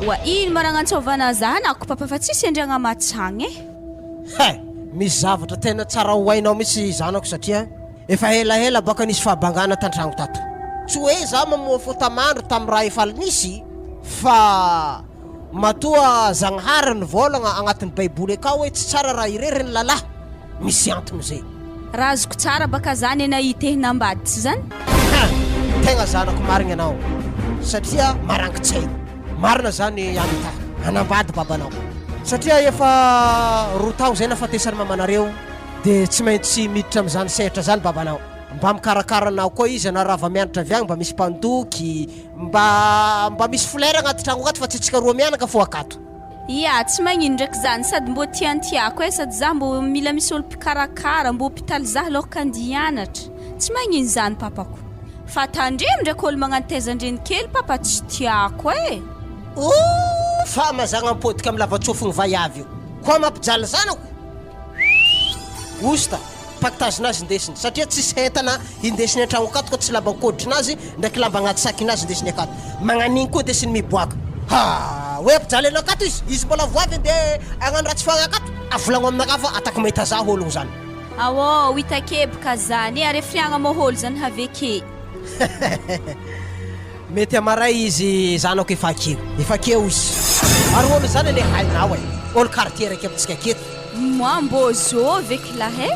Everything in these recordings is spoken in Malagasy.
wa ino maragnantsovana zanako papa fa tsisy andragna matsagny misy zavatra tena tsara hoainao misy zanako satria efa helahela baka nisy fahabangana tantragno tato tsy hoe za mamoa fotamandro tamin'ny raha efa nisy fa matoa zagnahary ny volagna agnatin'ny baiboly akao hoe tsy tsara raha irery ny lalahy misy antony zay raha azoko tsara baka zany nahitehina ambady tsy zany tegna zanako marigny anao satria marangitsay marina zany anita anambady babanao satria efa roa tao zay nafatesany mamanareo dia tsy maintsy miditra amin'izany sehatra zany babanao mba mikarakaranao koa izy anarava mianatra avy agny mba misy mpandoky mba misy flera agnaty tragno akato fa tsy tsika roa mianaka fo akato ia tsy magnino ndraiky zany sady mbo tiantiako sady za mbo mila misy olo mpikarakara mbo hôpitaly za lohaka andianatra tsy magnino zany papako fa tandremo ndraiky olo magnantezandreny kely papa tsy tiako fa mazagna mipodika amin'ny lavatsofogny vaiavy io koa mampijaly zanako osta pakitazinazy indesiny satria tsisy entana indesiny an-tragno akato ka tsy lambankodrinazy ndraiky lamba agnaty sakinazy indesiny akato magnaniny koa desiny miboaka hoe ampijaly ana akato izy mbola voavy dia agnano raha tsy fagna akato avolagno aminaka fa atako mahita za ologno zany awô hitakebaka zany ary friagna moholo zany haveke mety amaray izy zanako efa keo izy ary olo zany le hainao olo quartier raiky amintsika keto moi mbo zo veky lahe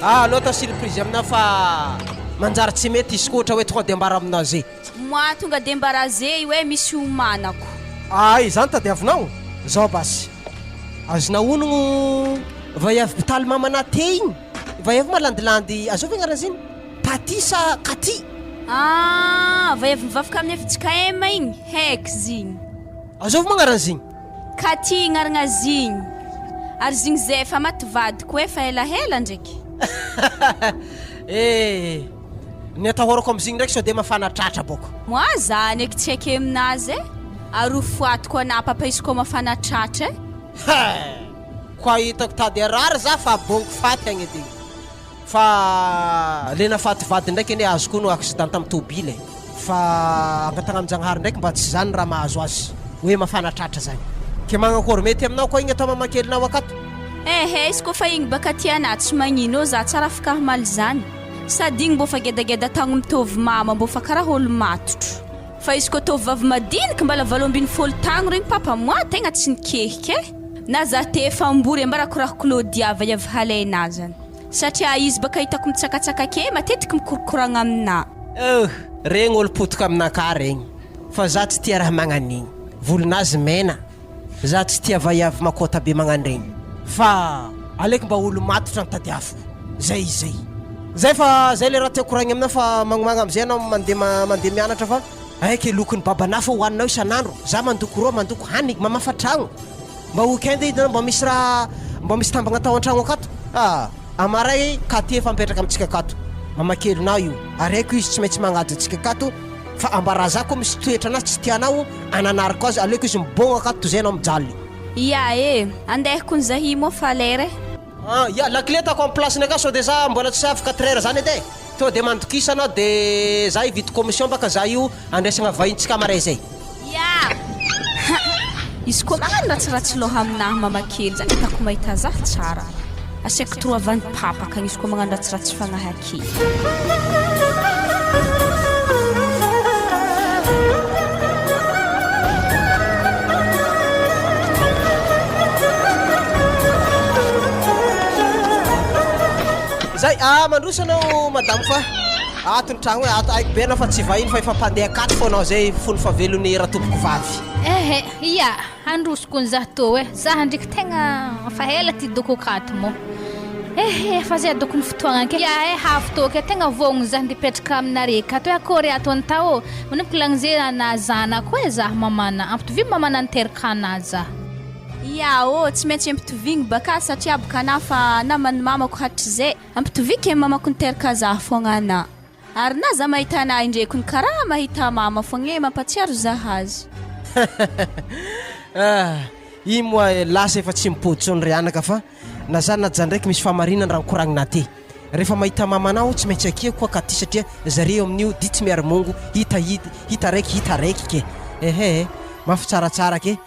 anao surprise amina fa manjary tsy mety izy koatra hoe tonga de ambara aminao zay moi tonga de embaraze hoe misy omanako zany tadiavinao zao basy azona onogno vaiavy pitaly mamana te igny vaiavy malandilandy azovy agnaran'iziny patisa kati vaiavy mivavaka amin'ny efitsika ema igny haiky zigny azovy magnaran'izigny kati gnaragna zigny ary zigny zay efa maty vadiko efa helahela ndraiky ny atahorako am'zigny ndraiky sao de mafanatratra boko moi zany eky tsy haiky aminazy ary foatiko ana papa izy koa mafanatratra koa hitako tady arary za fa bongo faty agny edy fa le nafaty vady ndraiky ane azo koa no accident amin'ny tobile fa angatagna amin'Janahary ndraiky mba tsy zany raha mahazo azy hoe mafanatratra zany ke magnakory mety aminao koa igny atao mamakelinao akato izy koa fa igny baka tiana tsy magnino za tsara afaka maly zany sady igny mbo fa gedageda tagno mitovy mama mbo fa karaha olo matotro fa izy koa tovy vavy madiniky mbala 80 tagno regny papa moi tegna tsy nikehika na za te efa ambory ambarako raha Claudia vaiavy halaina zany satria izy baka hitako mitsakatsaka ke matetiky mikorokoragna amina regny olo potika aminaka regny fa za tsy tia raha magnan'igny volonazy mena za tsy tia vaiavy makota be magnan'iregny fa aleky mba olo matotra nitadiafo zay fa zay le raha tia koragny amina fa magnomagna am'izay anao mandeha mianatra fa aiky lokony babana fa hoaninao isanandro za mandoko roa mandoko hanig mamafa tragno mba weekend izy mba misy raha mba misy tambagna atao an-tragno akato amaray katy efa mipetraka amintsika akato mamakelinao io araiky izy tsy maintsy magnajo atsika akato fa ambara za koa misy toetra anazy tsy tianao ananariko azy aleko izy mibogno akato toy zay anao mijaly ia andehiko ny zahi moa fa lera lakile tako amin'ny placeny aka sao de za mbola tsy avy 4 heures zany edy to de mandokisa anao de za hividy commission baka za io andraisagna vahintsika amaray zay izy koa magnano ratsiratsy loha aminahy mamakely zany hitako mahita za tsara asiako troavany papaka izy koa magnano ratsiratsy fagnahy akely zay mandrosanao madamo fa atony tragno hoe ato aiky bena fa tsy vahiny fa efa mpandeha akaty foanao zay fony favelony raha tompoko vavy ia androsoko ny zah tô zaha ndraiky tegna fa hela ty doko akato mo fa zay doko ny fotoagna ke hafo tô ke tegna vogno zah ndipetraka aminare kato akory atony tao manomboka lagny zay na zanako zah mamana ampitovy mamana niteraka anazy zah tsy maintsy ampitovigny baka satria boka na fa namany mamako hatry zay ampitovy ke mamako niteraka za fogna ana ary na za mahita anahy indraiky ny karaha mahita mama fogna mampatsiaro za azy i moa lasa efa tsy mipoditsony ry anaka fa na za naja ndraiky misy famarinany raha nikoragnina ty rehefa mahita mamanao tsy maintsy akeo koa katy satria zareo amin'io ditsy miary mongo hita raiky ke mafy tsaratsara ke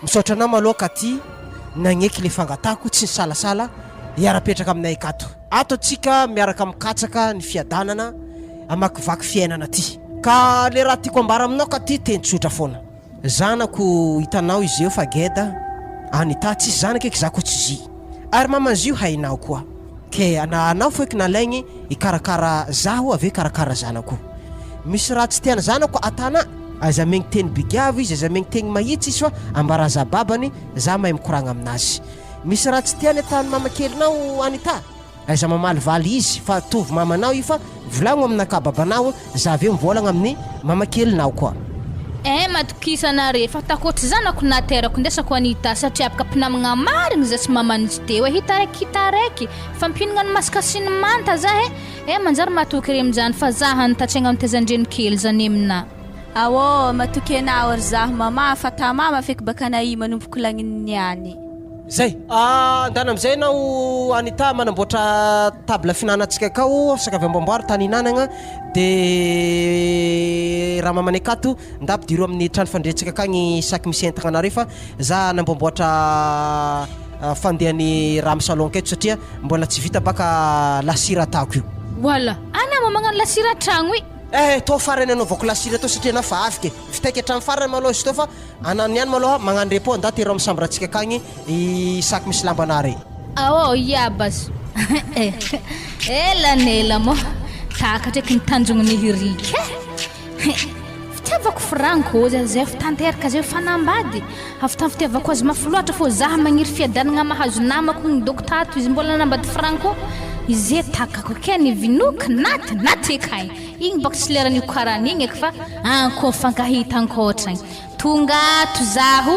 misaotra anao maloha ty nagneky le fangatako tsy nisalasala hiara-petraka aminay akato ato atsika miaraka mikatsaka ny fiadanana amakivaky fiainana ty ka le raha tiako ambara aminao ka ty tentsotra foana zanako hitanao izy eo fa geda Anita tsisy zanaka eky zako tsy zy ary mamanzio hainao koa ke anao foeky nalaigny ikarakara zaho avy karakara zanako misy raha tsy tiana zanako atana aza megny teny bigiavy izy aza megny teny mahitsy izy fa ambaraza babany za mahay mikoragna aminazy misy raha tsy tiany atany mamakelinao Anita aza mamalivaly izy fa tovy mamanao io fa volagno aminaka babanao za avy mivolagna amin'ny mamakelinao koa matokisana fa takôty zanako naterako ndesako Anita satria apaka mpinamagna marigny za sy mamanitsy teo hita raiky fampihinagna ny masaka sy ny manta za manjary matoky re amin'izany fa za hanitatsaigna mitezandreny kely zany amina matoky anao ary za mama fa ta mama feky baka nahy manomboko lagniny niany zay andana amizay nao Anita manamboatra table finanantsika akao sakavy ambamboary tany hinanagna de raha mamany akato ndapidiro amin'ny trano fandrehtsika akagny saky misy entagna anareo fa za nambamboatra fandehany raha salon keto satria mbola tsy vita baka lasira atako io wala ana magnano lasira tragno to farany anaovako lasira to satria na fa afike fitaiky hatramy farany maloha izy to fa anano niany maloha magnano repo nda ty raha misambratsika akagny saky misy lambanare iabas elanela mo takatraky nitanjogny ny hirika fitiavako franco zay fitanteraka zay fanambady avy tamy fitiavako azy mafy loatra fô zaho magniry fiadanagna mahazo namako ny doktato izy mbola nambady franco izy takako ke ny vinoky naty ekay igny baka tsy leran'io karan'igny eky fa anko fankahita ankoatragny tonga ato zaho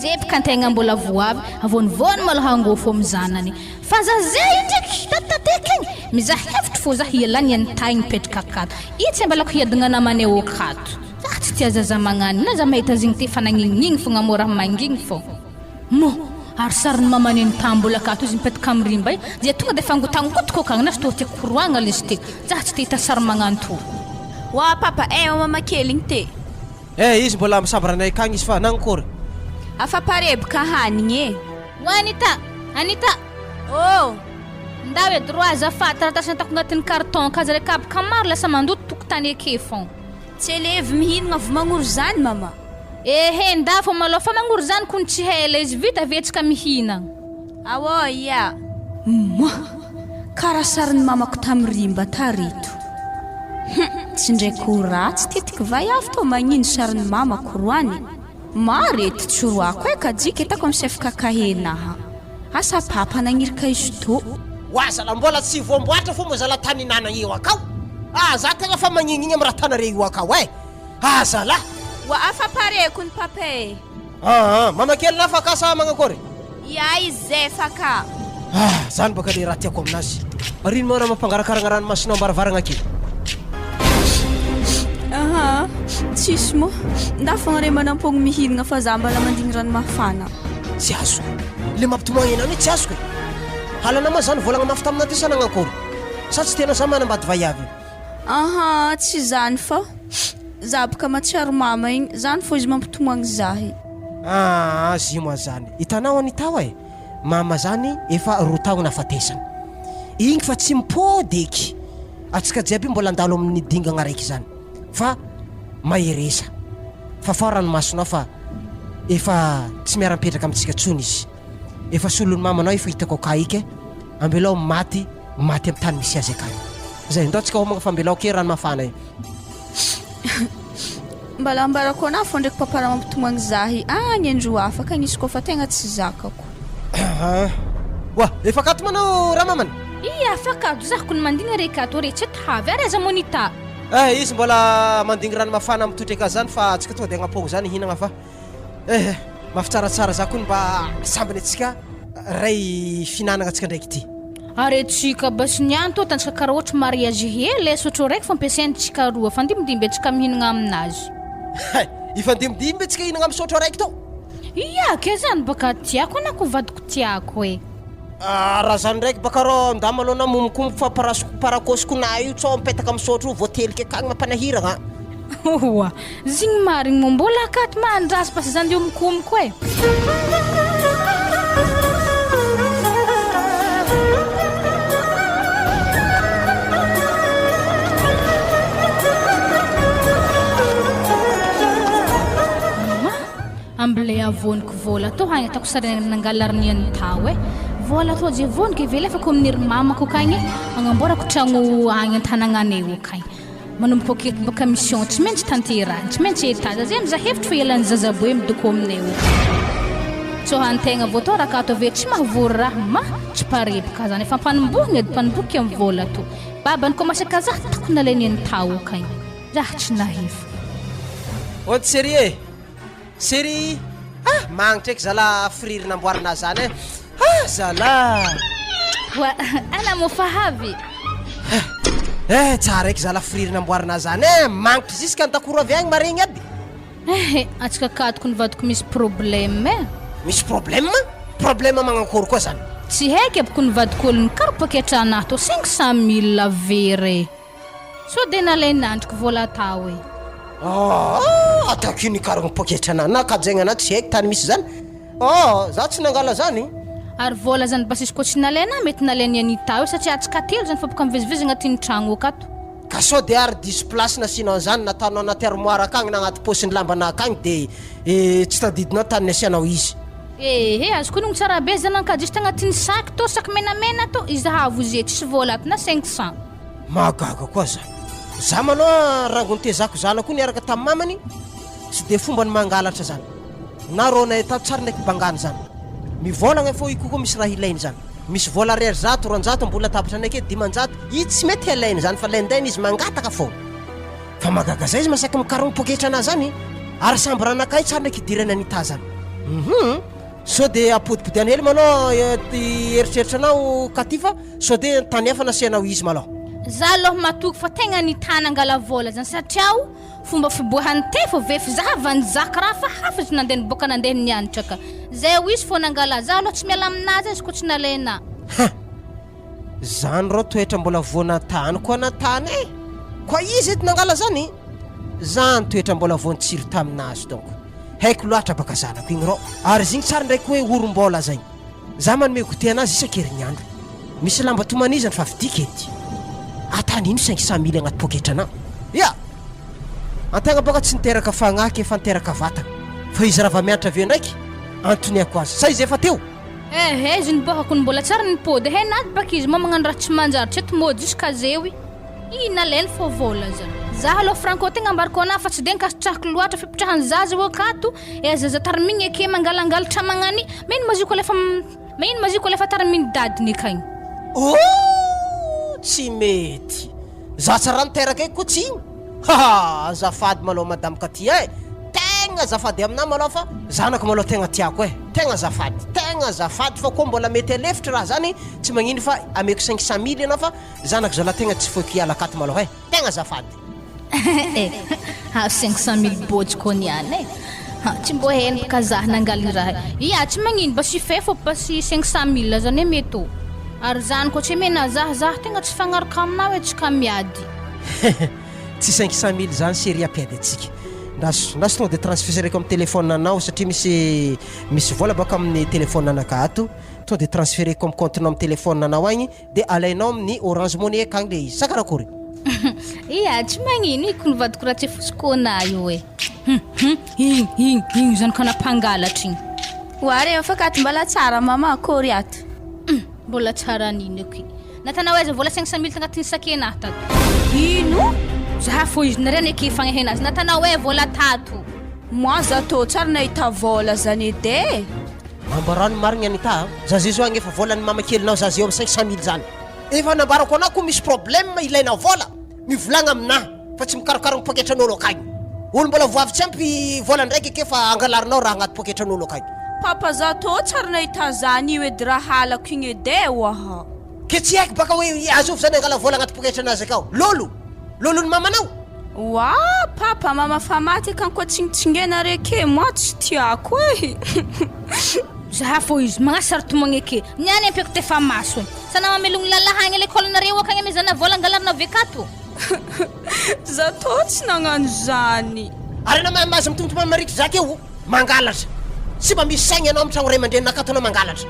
zay pikantegna mbola voavy avonivony maloha angofo amin'ny zanany fa za zay ndraiky tatateky igny mizaha hevitry fô za hialany anitay mipetraka akato itsy ambalako hiadagna namany eo akato za tsy tia zaza magnany na za mahita zigny ty fanagnignigny fogna mora mangigny fô ary sariny mamany ny tambola akato izy mipetaka amrimba zay tonga de fangotangotiko akagny na sy toa tiako koroagna le izy ty za tsy te hita sary magnanto papa mama kely igny te izy mbola misambaranay akagny izy fa nagnakory afaparebaka hanigny Anita ndawe droit azafady taratasy natako agnatin'ny carton ka za reka abaka maro lasa mandoto tokotany ake fon tsy elevy mihinagna avy magnory zany mama nda fô maloha fa magnory zany kony tsy hela izy vita vetsaka mihinagna karaha sariny mamako tamy rimba tarito tsy ndraiky ratsy tetiky vai avy to magnino sariny mamako roany marety tsoroako kajika itako misefaka kahenaha asa papa nagnirika izy to zala mbola tsy voamboatra fô mo zala tany hinanagna io akao za tegna fa magninigny amy raha tanare io akao zala afapareko ny papa mama kely na fakasa magnakory izy zay faka zany baka le raha tiako aminazy rino moa raha mampangarakaragna ranomasinao ambaravaragna ake tsisy mo nda fogna re manampogny mihinagna fa za mbala mandigny rano mafana tsy azo le mampitomoagnena any tsy azoko halana ma zany volagna mafy tamina ty sanagnakory sa tsy tena za manambady vaiavy tsy zany fa za baka matsiaro mama igny zany fô izy mampitomoagny zahy zy moa zany hitanao Anita mama zany efa roa taogna afatesany igny fa tsy mipôdy eky atsika jiaby mbola andalo amin'ny dingagna raiky zany fa maheresa fa fa ranomasonao fa efa tsy miara-mipetraka amintsika tsony izy efa solon'ny mamanao efa hitako akaiky ambelao maty amin'ny tany misy azy akany zay ndao tsika homagna fa ambelao ke rano mafana mbala ambarako ana fô ndraiky papara mampitomoagny zahy agny andro afaka agny izy koa fa tegna tsy zakako efa kato manao raha mamany afakato zahako ny mandigna rekato tsy tahavy ary aza monita izy mbola mandigny rano mafana mitotreka zany fa atsika tonga de agnapogo zany hinagna fa mafitsaratsara za koa ny mba sambany atsika ray finanagna atsika ndraiky ty aretsika basy niany to tantsika karaha ohatra mariage hely sotro raiky fampiasaintsika roa fandimidimby atsika mihinagna aminazy ifandimidimby atsika hinagna amin'ny sotro raiky to ke zany baka tiako na ko vadiko tiako raha zany ndraiky baka rô nda malona momoko fa parakôsiko na io tsao mipetaka amin'ny sotro io voateliky akagny mampanahiragna Oa, zigny marigny mo mbola akato mandrasy pasy zany io mikomiko e. Ambile avoniko vola to hagny atako sary nangalariny any tao e. Vola to je voniko vela fa komnir mamako kagny agnamborako tragno agny an-tanagnanay kagny. Manomboka baka mission tsy maintsy tanterahany tsy maintsy etaza zay mizaha hevitra fa elan'ny zazaboe midoko aminay io. Tsohantegna vo to raka to ve tsy mahavory raha ma tsy parebaka zany efa mpanombohigna edy mpanomboky amin'ny vola to. Babany komasy kazaha tako nalainy any tao kagny. Raha tsy naheva. Ôdy série série magnitra eky zala friry namboarina zany zala Wa ana mofahavi. Tsara eky zala friry namboarina zany magnitra ziska antakoro avy agny maregny aby. Atsika katoko nivadiko misy problème e. Misy problème magnakory koa zany. Tsy haiko aboko nivadiko olony karapaketra anahy to 500,000 very. So de nalainy andriko vola tao e. Atako iny karagny paketra na kajegna anaty tsy haiko tany misy zany. Za tsy nangala zany. Ary vola zany basisy ko tsy nalaina mety nalainy any tao satria atsika telo zany fa boka mivezivezy agnatin'ny tragno akato. Ka so de ary 10 place nasinao zany natanao anaty armoire akagny na agnaty posiny lambana akagny de tsy tadidinao tany nasianao izy. Azoko nung tsara be zany ankadisy agnatin'ny sac to sac menamena to izahavo izy tsisy vola ato na 500. Magaga koa zany. Za manoa rango nitezako zanako niaraka tamin'ny mamany tsy de fomba ny mangalatra zany. Na rona eta tsara ndraiky bangany zany. Mivolagna fô ikoko misy raha ilainy zany. Misy vola 200 300 mbola tapitra anake 500 ity tsy mety ilainy zany fa lendainy izy mangataka fô. Fa magaga zay izy masaky mikarogny poketra anazy zany ary samby ranakay tsara ndraiky idirana anita zany. So de apodipodiany hely manao eritreritranao katifa so de tany hafa nasianao izy malao. Za aloha matoky fa tegna nitana angala vola zany satria fomba fiboahany tefo vefy zahavany zaka raha fa hafa tsy nandeha niboaka nandeha nianatra ka. Zay izy fô nangala za aloha tsy miala aminazy izy ko tsy nalaina. Zany rô toetra mbola voana tany koa na tany koa izy ety nangala zany. Zany toetra mbola voany tsiro taminazy donc. Haiko loatra baka zanako igny rô. Ary zigny tsara ndraiky hoe orom-bola zay. Za manome goûter anazy isan-kerinandro. Misy lamba tomanizany fa vidika ety. Atany ino 500,000 agnaty poketrana. Ya. Antagna baka tsy niteraka fagnahy efa niteraka vatagna. Fa izy raha mianatra avy ndraiky antoniako azy. Sa izy efa teo. Izy niboakako mbola tsara nipody henady baka izy magnano raha tsy manjary tsy eto mody jusqu'à zewy. Nalainy fô vola zany. Za aloha franco tegna ambariko anahy fa tsy de nkasitrahako loatra fipitrahany zaza eo akato zaza tarimigny ake mangalangalatra magnany maino maziko lefa tarimigny dadiny akagny. Tsy mety. Za tsara niteraka eky ko tsy. Azafady malao madame Katia tegna azafady aminah malao fa zanako malao tegna tiako tegna azafady fa koa mbola mety alefitra raha zany tsy magnino fa ameko 500,000 ana fa zanako zala tegna tsy foky ala akato malao tegna azafady. 500,000 bojo ko niany tsy mbo heny baka zaha nangaly raha tsy magnino basy fefo basy 500,000 zany mety ary zany ko tsy mena zaha tegna tsy fagnaraka aminao tsy ka miady. Tsy 500,000 zany série apedy atsika. Ndaso tonga de transféreko amin'ny téléphone anao satria misy vola baka amin'ny téléphone anakato tonga de transféreko amin'ny compte amin'ny téléphone anao agny de alainao amin'ny Orange Money akagny le izy. Sakarakory. Tsy magnino iko nivadiko raha tsy fosiko anahy io igny zany kana mpangalatra igny. Ware afaka mbala tsara mama akory ato. Mbola tsara nino ky. Natanao aiza vola 500,000 agnatin'ny saky anahy tato. Ino? Zaha fô izy nareny ake fagnahenazy natanao vola tato. Moi za to tsara nahita vola zany ede. Ambarano marigny anita za zezo agny efa vola ny mamakelinao za zeo amin'ny 500,000 zany. Efa nambarako anao ko misy problème ilaina vola. Mivolagna aminahy fa tsy mikarokarogny poketran'olo akagny. Olo mbola voavy tsy ampy vola ndraiky ake fa angalarinao raha agnaty poketran'olo akagny. Papa za to tsara nahita zany io edy raha halako igny ede waha. Ke tsy haiko baka hoe azovy zany angala vola agnaty poketranazy akao. Lolony mamanao. Papa mama fa maty kanko tsingintsingena reke moi tsy tiako Zaha fô izy magnasary tomagny ake niany ampeko tefa maso sana mamelogny lalahagny lekôly nareo akagny amizana vola angalarina vekato. za tô tsy nagnano zany. Ary na mahazo mitombotombo marikitry zaka eo mangalatra. Tsy mba misy saigny ianao am'tragno ray aman-dreny nakatonao mangalatra.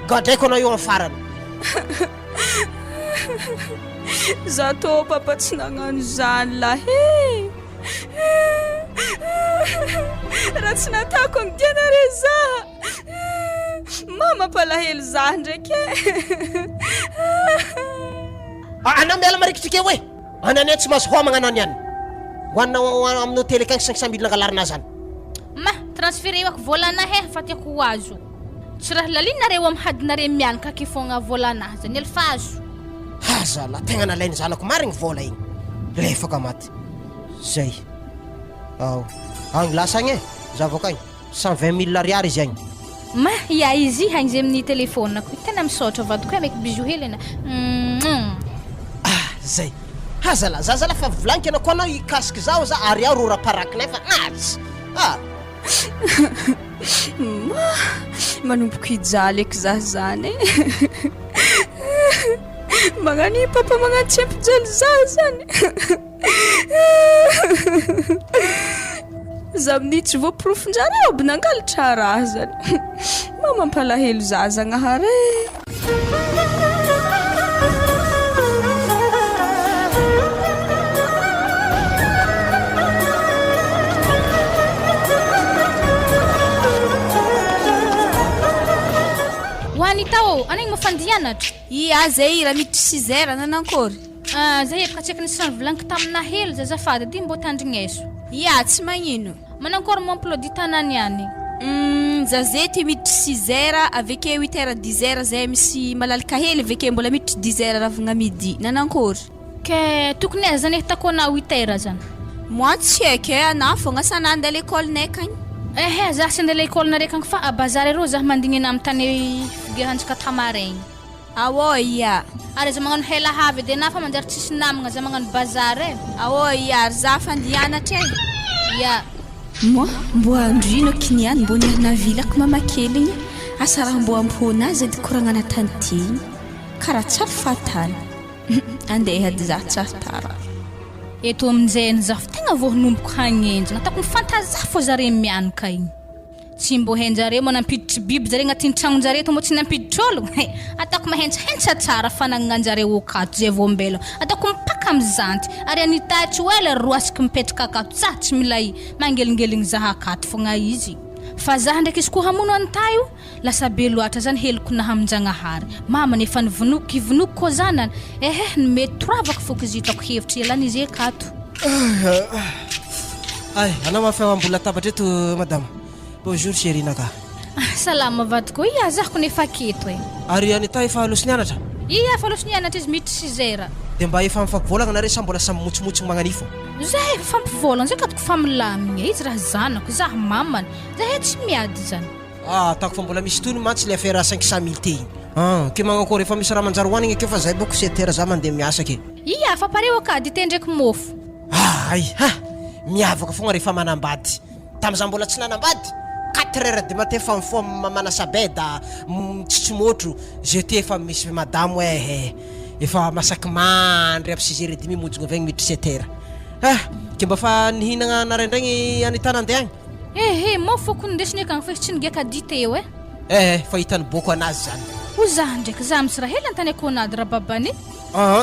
Gadraiko anao eo amin'ny farany. Za tô papa tsy nagnano zany lahy. Raha tsy natako agnidianare za. Mama palahelo za ndraiky. Anao miala marikitry ke hoe anany tsy mahazo homagna anao niany. Hoanao amin'ny hôtely akagny 500 000 nangalarina zany. Ma transferewako volanahy fa tiako ho azo. Tsy raha lalinareo amin'ny hadinareo mianaka kifogna volanahy zany elfazo. Hazala tegna nalainy zanako marigny vola igny. Lefaka maty. Zay. Agny lasa agny zavako agny 120 000 ariary izy agny. Ma ia izy hagny zay amin'ny telefonako tena misaotra vadiko maiky bisou helena. Zay. Hazala zazala fa volagniko anao koa anao ikasiky zao za ary aho rora parakinay fa atsy. Manomboka hijaly eky za zany. Magnano papa magnano tsy ampijaly za zany. Za minitsy voaporofon-jareo aby nangalatra raha zany. Mampalahelo za zagnahary. Anitao, anay mafandianatra. Ia zay raha miditry 6 heures nanankory. Zay efa tseky nisy volaniko tamina helo zazafady ty mbo tandrigneso. Ia tsy magnino. Manankory mamplody tanany any. Za zay ty miditry 6 heures aveke 8 heures 10 heures zay misy malalaka hely aveke mbola miditry 10 heures ravagna midi. Nanankory. Ke tokony aiza zany takona 8 heures zany. Moi tsy haiko ana fogna sananda l'école nekagny. Za sy andeha l'école nareka agny fa a bazary rô za mandignina amin'ny tany figehantsika tamaregny. Awo ia. Ary za magnano hela havy de na fa manjary tsisy namagna za magnano bazary. Awo ia za fandianatra. Ia. Moi mbo andrino kiniany mbo niana vilako mama kely igny. Asa raha mbo ampona azy de koragnana tanty. Karaha tsara fatana. Andeha ady za tsara tara. Eto amin'izay zafy tegna voanomboko hagnenjana ataoko mifantaza fô zare mianaka igny. Tsy mbo hainjare manampiditry biby zare agnatin'ny tragnon-jare to mbo tsy nampiditry olo. Ataoko mahentsa tsara fanagnanjare okato zay voambelo. Ataoko mipaka am'zanty ary anitahitry wela roasika mipetraka akato za tsy milay mangelingeligny za akato fogna izy. Fa za ndraiky izy ko hamono antayo lasa be loatra zany heliko na haminjagnahary. Mama nefa nivonoko ko zanany. Mety toravako fôko izy hitako hevitry elany izy akato. Ay, anao mafambola tabatra eto madame. Bonjour chérie naka. Salama vadiko. Ia zahako nefa keto e. Ary anita efa loso nianatra? Ia fa loso nianatra izy miditry 6 heures. De mba efa mifampivolagna nareo sa mbola samy motsimotsigny magnanifo? Zay efa fampivolagna zay katoko familamigna izy raha zanako za mamany. Zay tsy miady zany. Tako fa mbola misy tony mantsy le affaire 500 000 ty igny. Ke magnakory efa misy raha manjary hoanigny akeo fa zay boko 7 heures za mandeha miasa ke. Ia fa pareo ka dite ndraiky mofo. Miavaka fogna rehefa manambady. Tam'za mbola tsy nanambady 4 heures de matin fa mifoha manasa beda tsitsomotro jeté efa misy madame hoe efa masaky mandry aby 6 heures et demi mojogna avy agny miditry 7 heures. Ke mba fa nihinagna naraindraigny anitana andeha agny? Mofo ko ndesiny akagny fa tsy nigeka dite eo fa hitany boko anazy zany. O za ndraiky za misy raha hely antany akonady raha babany.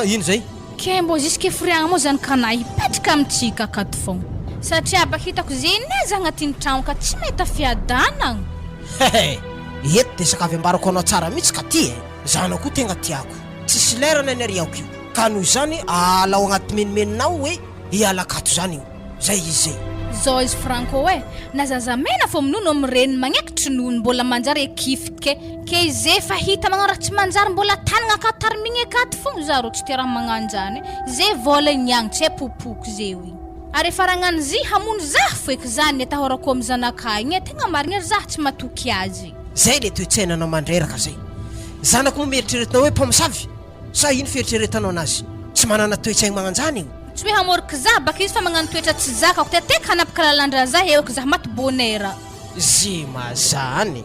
Ino zay? Ke mbo ziske friagna mo zany kana hipetraka amintsika akato fogna. Satria bakitako zeny za agnatin'ny tragno ka tsy mety fiadanagna. Eto de sakavy ambarako anao tsara mihitsy ka ty zanao koa tegna tiako. Tsisy lerana ny ariako io. Ka noho zany alao agnaty menimeninao hoe hiala akato zany io. Zay izy zay. Zao izy Franco na zazamena fô minuno am'reny magnekitry nono mbola manjary ekifike. Ke izy fa hita magnano raha tsy manjary mbola tanagna akato tarimigny akato fogna za ro tsy tia raha magnano zany. Zay vola igny tsy popoko zay io. Ary faragnany zy hamono za foeky zany atahorako amin'ny zanakay igny tegna marigny za tsy matoky azy. Zay le toetsainanao mandreraka zay. Zanako mo mieritreretinao hoe mpamosavy sa ino fieritreretanao anazy? Tsy manana toetsaigny magnanjany io. Tsy hoe hamorika za baka izy fa magnano toetra tsy zakako tetek hanapaka lalandra za eoko za maty bonera. Zima zany.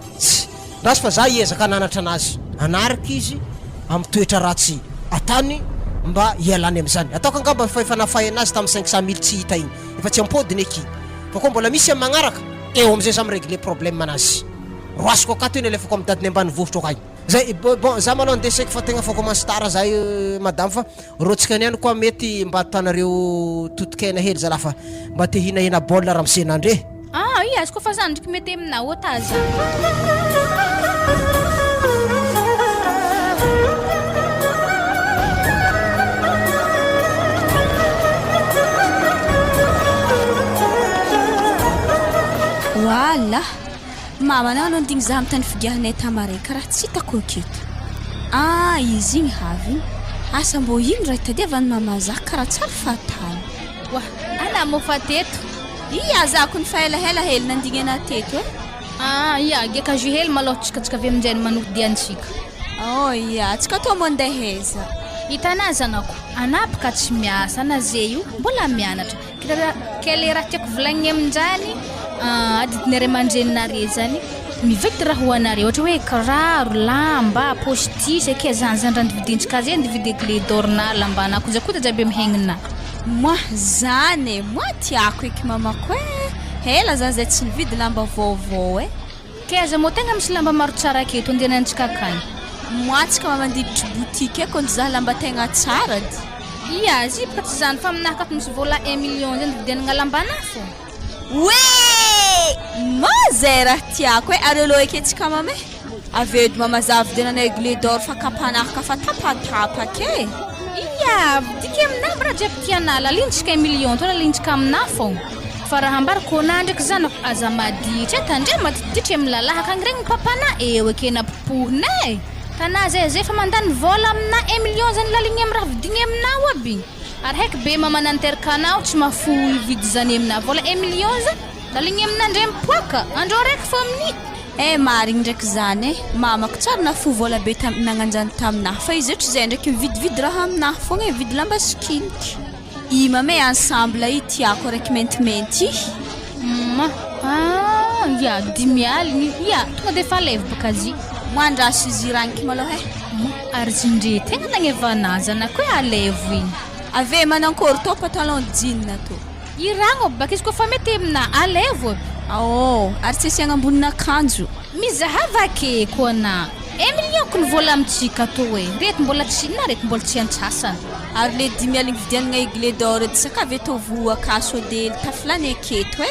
Rasy fa za iezaka nanatra anazy. Anaraka izy amin'ny toetra ratsy atany mba ialany am'zany ataoko angamba fa efanafay anazy tamin'ny 500 000 tsy hita igny efa tsy ampodiny eky fa koa mbola misy amin'ny magnaraka eo am'izay za mirégler problème anazy roasiko akato iny alefako amin'ny dadiny ambany vovotra akay zay bon za malao ndesaiko fa tegna fa commence tara zay madame fa rotsika niany koa mety mba atanareo totokena hely zala fa mba te hinahina baolina ramsenandre iya azy koa fa zany ndraiky mety amina otaza wala mama na no ndigny za mitany figiahanay tamare karaha tsy hitako aketo izy igny havy asa mbo ino raha hitadiavany mama za karaha tsara fatany wa ana mo fa teto iya zako ny fahelahela hely nandigny ana teto iya geka ju hely maloha tsikatsika avy aminjay manodiantsika iya tsika to mondeheza hitana zanako anapaka tsy miasa na zay io mbola mianatra kely raha tiako volagny aminjany adidiny ray aman-drenynare zany mividy raha hoanareo ohatra hoe kiraro lamba postisy ake zany dividintsika azy dividy clé d'or na lamba na kojakoja jiaby mihegnina moi zany moi tiako eky mamako hela za zay tsy nividy lamba vaovao keza mo tegna misy lamba maro tsara aketo andehanantsika akany moi tsika mamandiditry boutique eko ny za lamba tegna tsara iya zipaka tsy zany fa aminahaka misy vola 1 million zany vidianana lambana fo zay raha tiako areo lo eketsika mame avedo mama za vidiananay clé d'or fa kapanahaka fa tapatapaka iya vidiky amina raha jiaby tianala alintsika 1 million tona alintsika amina fo fa raha ambarako na ndraiky zanako aza maditra tandre madititry amin'ny lalahaka agny regny papana eo ekena popohina tana zay fa mandany vola amina 1 million zany laligny amin'ny raha vidigny aminao aby ary haiky be mama nanterkanao tsy mahafoy vidy zany amina vola 1 million zany laligny aminandre mipoaka andro raiky fa amin'ny marigny ndraiky zany mamako tsara nafo vola be nagnanjany taminahy fa izy ohatra zay ndraiky mividividy raha aminahy fogna vidy lamba skiniky mame ensemble i tiako raiky mentimenty ya 10 aligny ya tonga de fa leva baka zy moandraso izy ranky maloha ary zindre tegna nagnevanazy anako alevo igny ave manankory to pantalon jean to iragno baka izy koa fa mety amina alevo ary tsy asiagna ambonina akanjo mizahava ake koa na 1 million ko ny vola amitsika to rety mbola tsy na rety mbola tsy antsasany ary le 10 aligny vidianana clé d'or tsaka ave to voa kaso dely tafilany aketo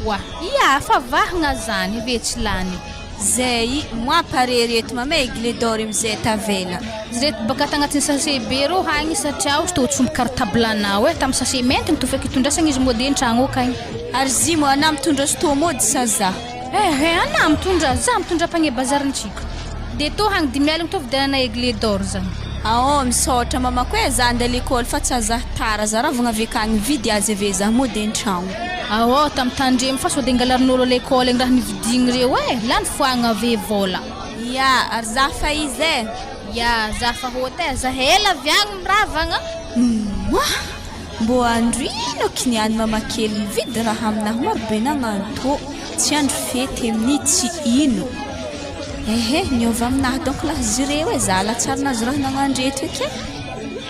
wa iya fa vahagna zany ve tsy lany zay moi parery eto mame clé d'or imzay tavela zreto baka tagnatin'ny sachet be ro hagny satria ozy to tsombo cartable anao tamin'ny sachet mentiny to feky itondrasagna izy mody an-tragno akagny ary zimo ana mitondra sto mody sa za ana mitondra za mitondra mpagné bazarintsika de to hagny 10 aligny to vidianana clé d'or zany misaotra mamako za andeha l'école fa tsy aza tara za raha vogna avy akagny vidy azy ave za mody an-tragno tamin'ny tandremy fa sody angalarin'olo l'école raha nividigny reo lany foagna ave vola ya ary za fa izy ya za fa hote za hela viagny miravagna mbo andro ino kiniany mamakely mividy raha aminahy maro be nagnano to tsy andro fety amin'ny tsy ino niova aminahy donc lah zireo za latsara nazy raha nagnandreto eke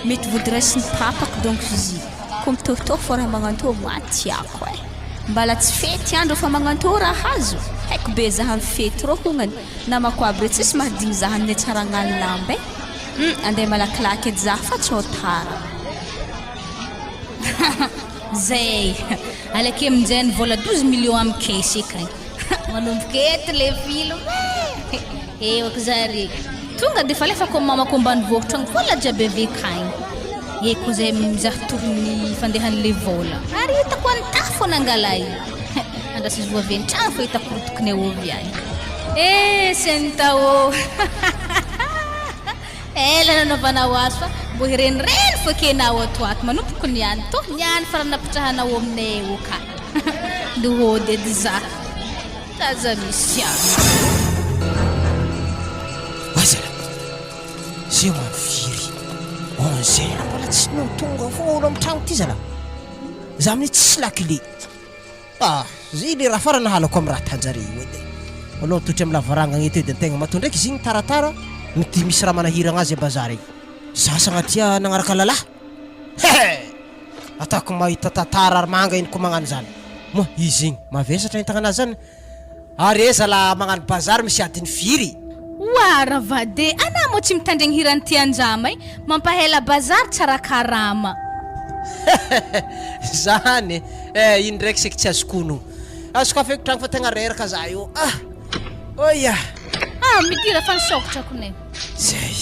mety vody raisiny papako donc izy ko mitohitohy fo raha magnanto matiako mbala tsy fety andro fa magnanto raha hazo haiko be zaha mifety ro hognany namako aby re tsisy mahadigny zaha ny tsara agnano lamba andeha malakilaky edy za fa tsy otara zay alake aminjay vola 12 million amin'ny case ekany manomboka eto le film ewako zare tonga de fa lefako mamako ambany vohitra agny vola jiaby ave kagny ko zay mizaha tohiny fandehan'le vola ary hitako antafo fo nangalay andrasy izy voavy an-tragno fa hitako rotokony ovy agny sentao ela nanaovanao azy fa mbo hirenireny fo kenao atoato manompoko niany to niany farany napitrahanao aminay eo ka dohody edy za taza misy azala zay ho firy zay mbola tsy notonga fo olo amin'ny tragno ty zala za amin'ny tsy lakile zay le raha farany nahalako amin'ny raha tanjare io edy aloha totry amin'ny lavaranga agny eto edy an-tegna mato ndraiky izy igny taratara mety misy raha manahiragna azy ambazary igny Sasa agnatia nagnaraka lalahy. Atako mahita tantara manga iniko magnano zany. Mo izy igny mavesatra entagnana zany. Ary eza la magnano bazary misy adiny firy. Wa ravade ana mo tsy mitandregny hiran'ty anjama mampahela bazary tsara karama. Zany iny ndraiky seky tsy azokono. Azoko afeky tragno fa tegna reraka za io. Oya. Midira fa nisokotrako ne. Zay.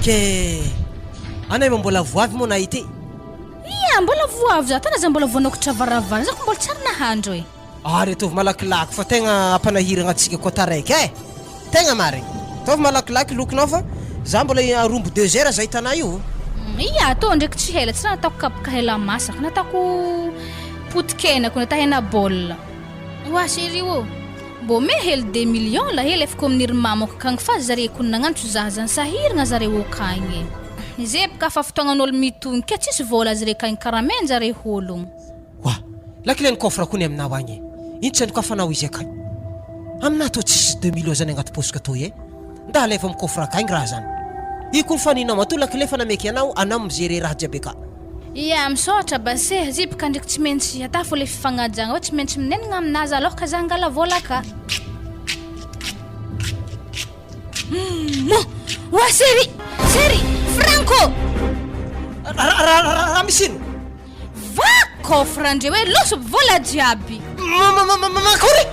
Ke anay mbola voavy mo nahity. Ia mbola voavy za tana za mbola voanokotra varavara zako mbola tsara nahandro e. Ary tovy malakilaky fa tegna ampanahiragna atsika ko taraiky tegna marigny. Tovy malakilaky lokonao fa za mbola rombo 2 heures zay hitanay io. Ia to ndraiky tsy hela tsy natako kapoka hela masaka natako potikena ko nata hena bolla. Wa serio bo me hel 2 millions la hel efko amin'ir mamako kang fa zare ko nagnantso za zan sahiragna zare o kagny. Zep ka fa fotoagnan'olo mitony ke tsisy vola zare kagny karamen zare hologno. Wa lakilen kofra kony aminao agny. Intsany ka fanao izy akagny. Amina to tsisy 2 millions zany agnaty posika to nda alefa am kofra kagny raha zany. Iko fanina matolaka lefa nameky anao mijery raha jiaby ka. Ia misotra base zip ka ndraiky tsy maintsy ata fo le fifagnajagna tsy maintsy minenagna aminazy alors ka zangala vola ka. Wa seri Franco Ramisino va kofra andre we loso vola jiaby. Makory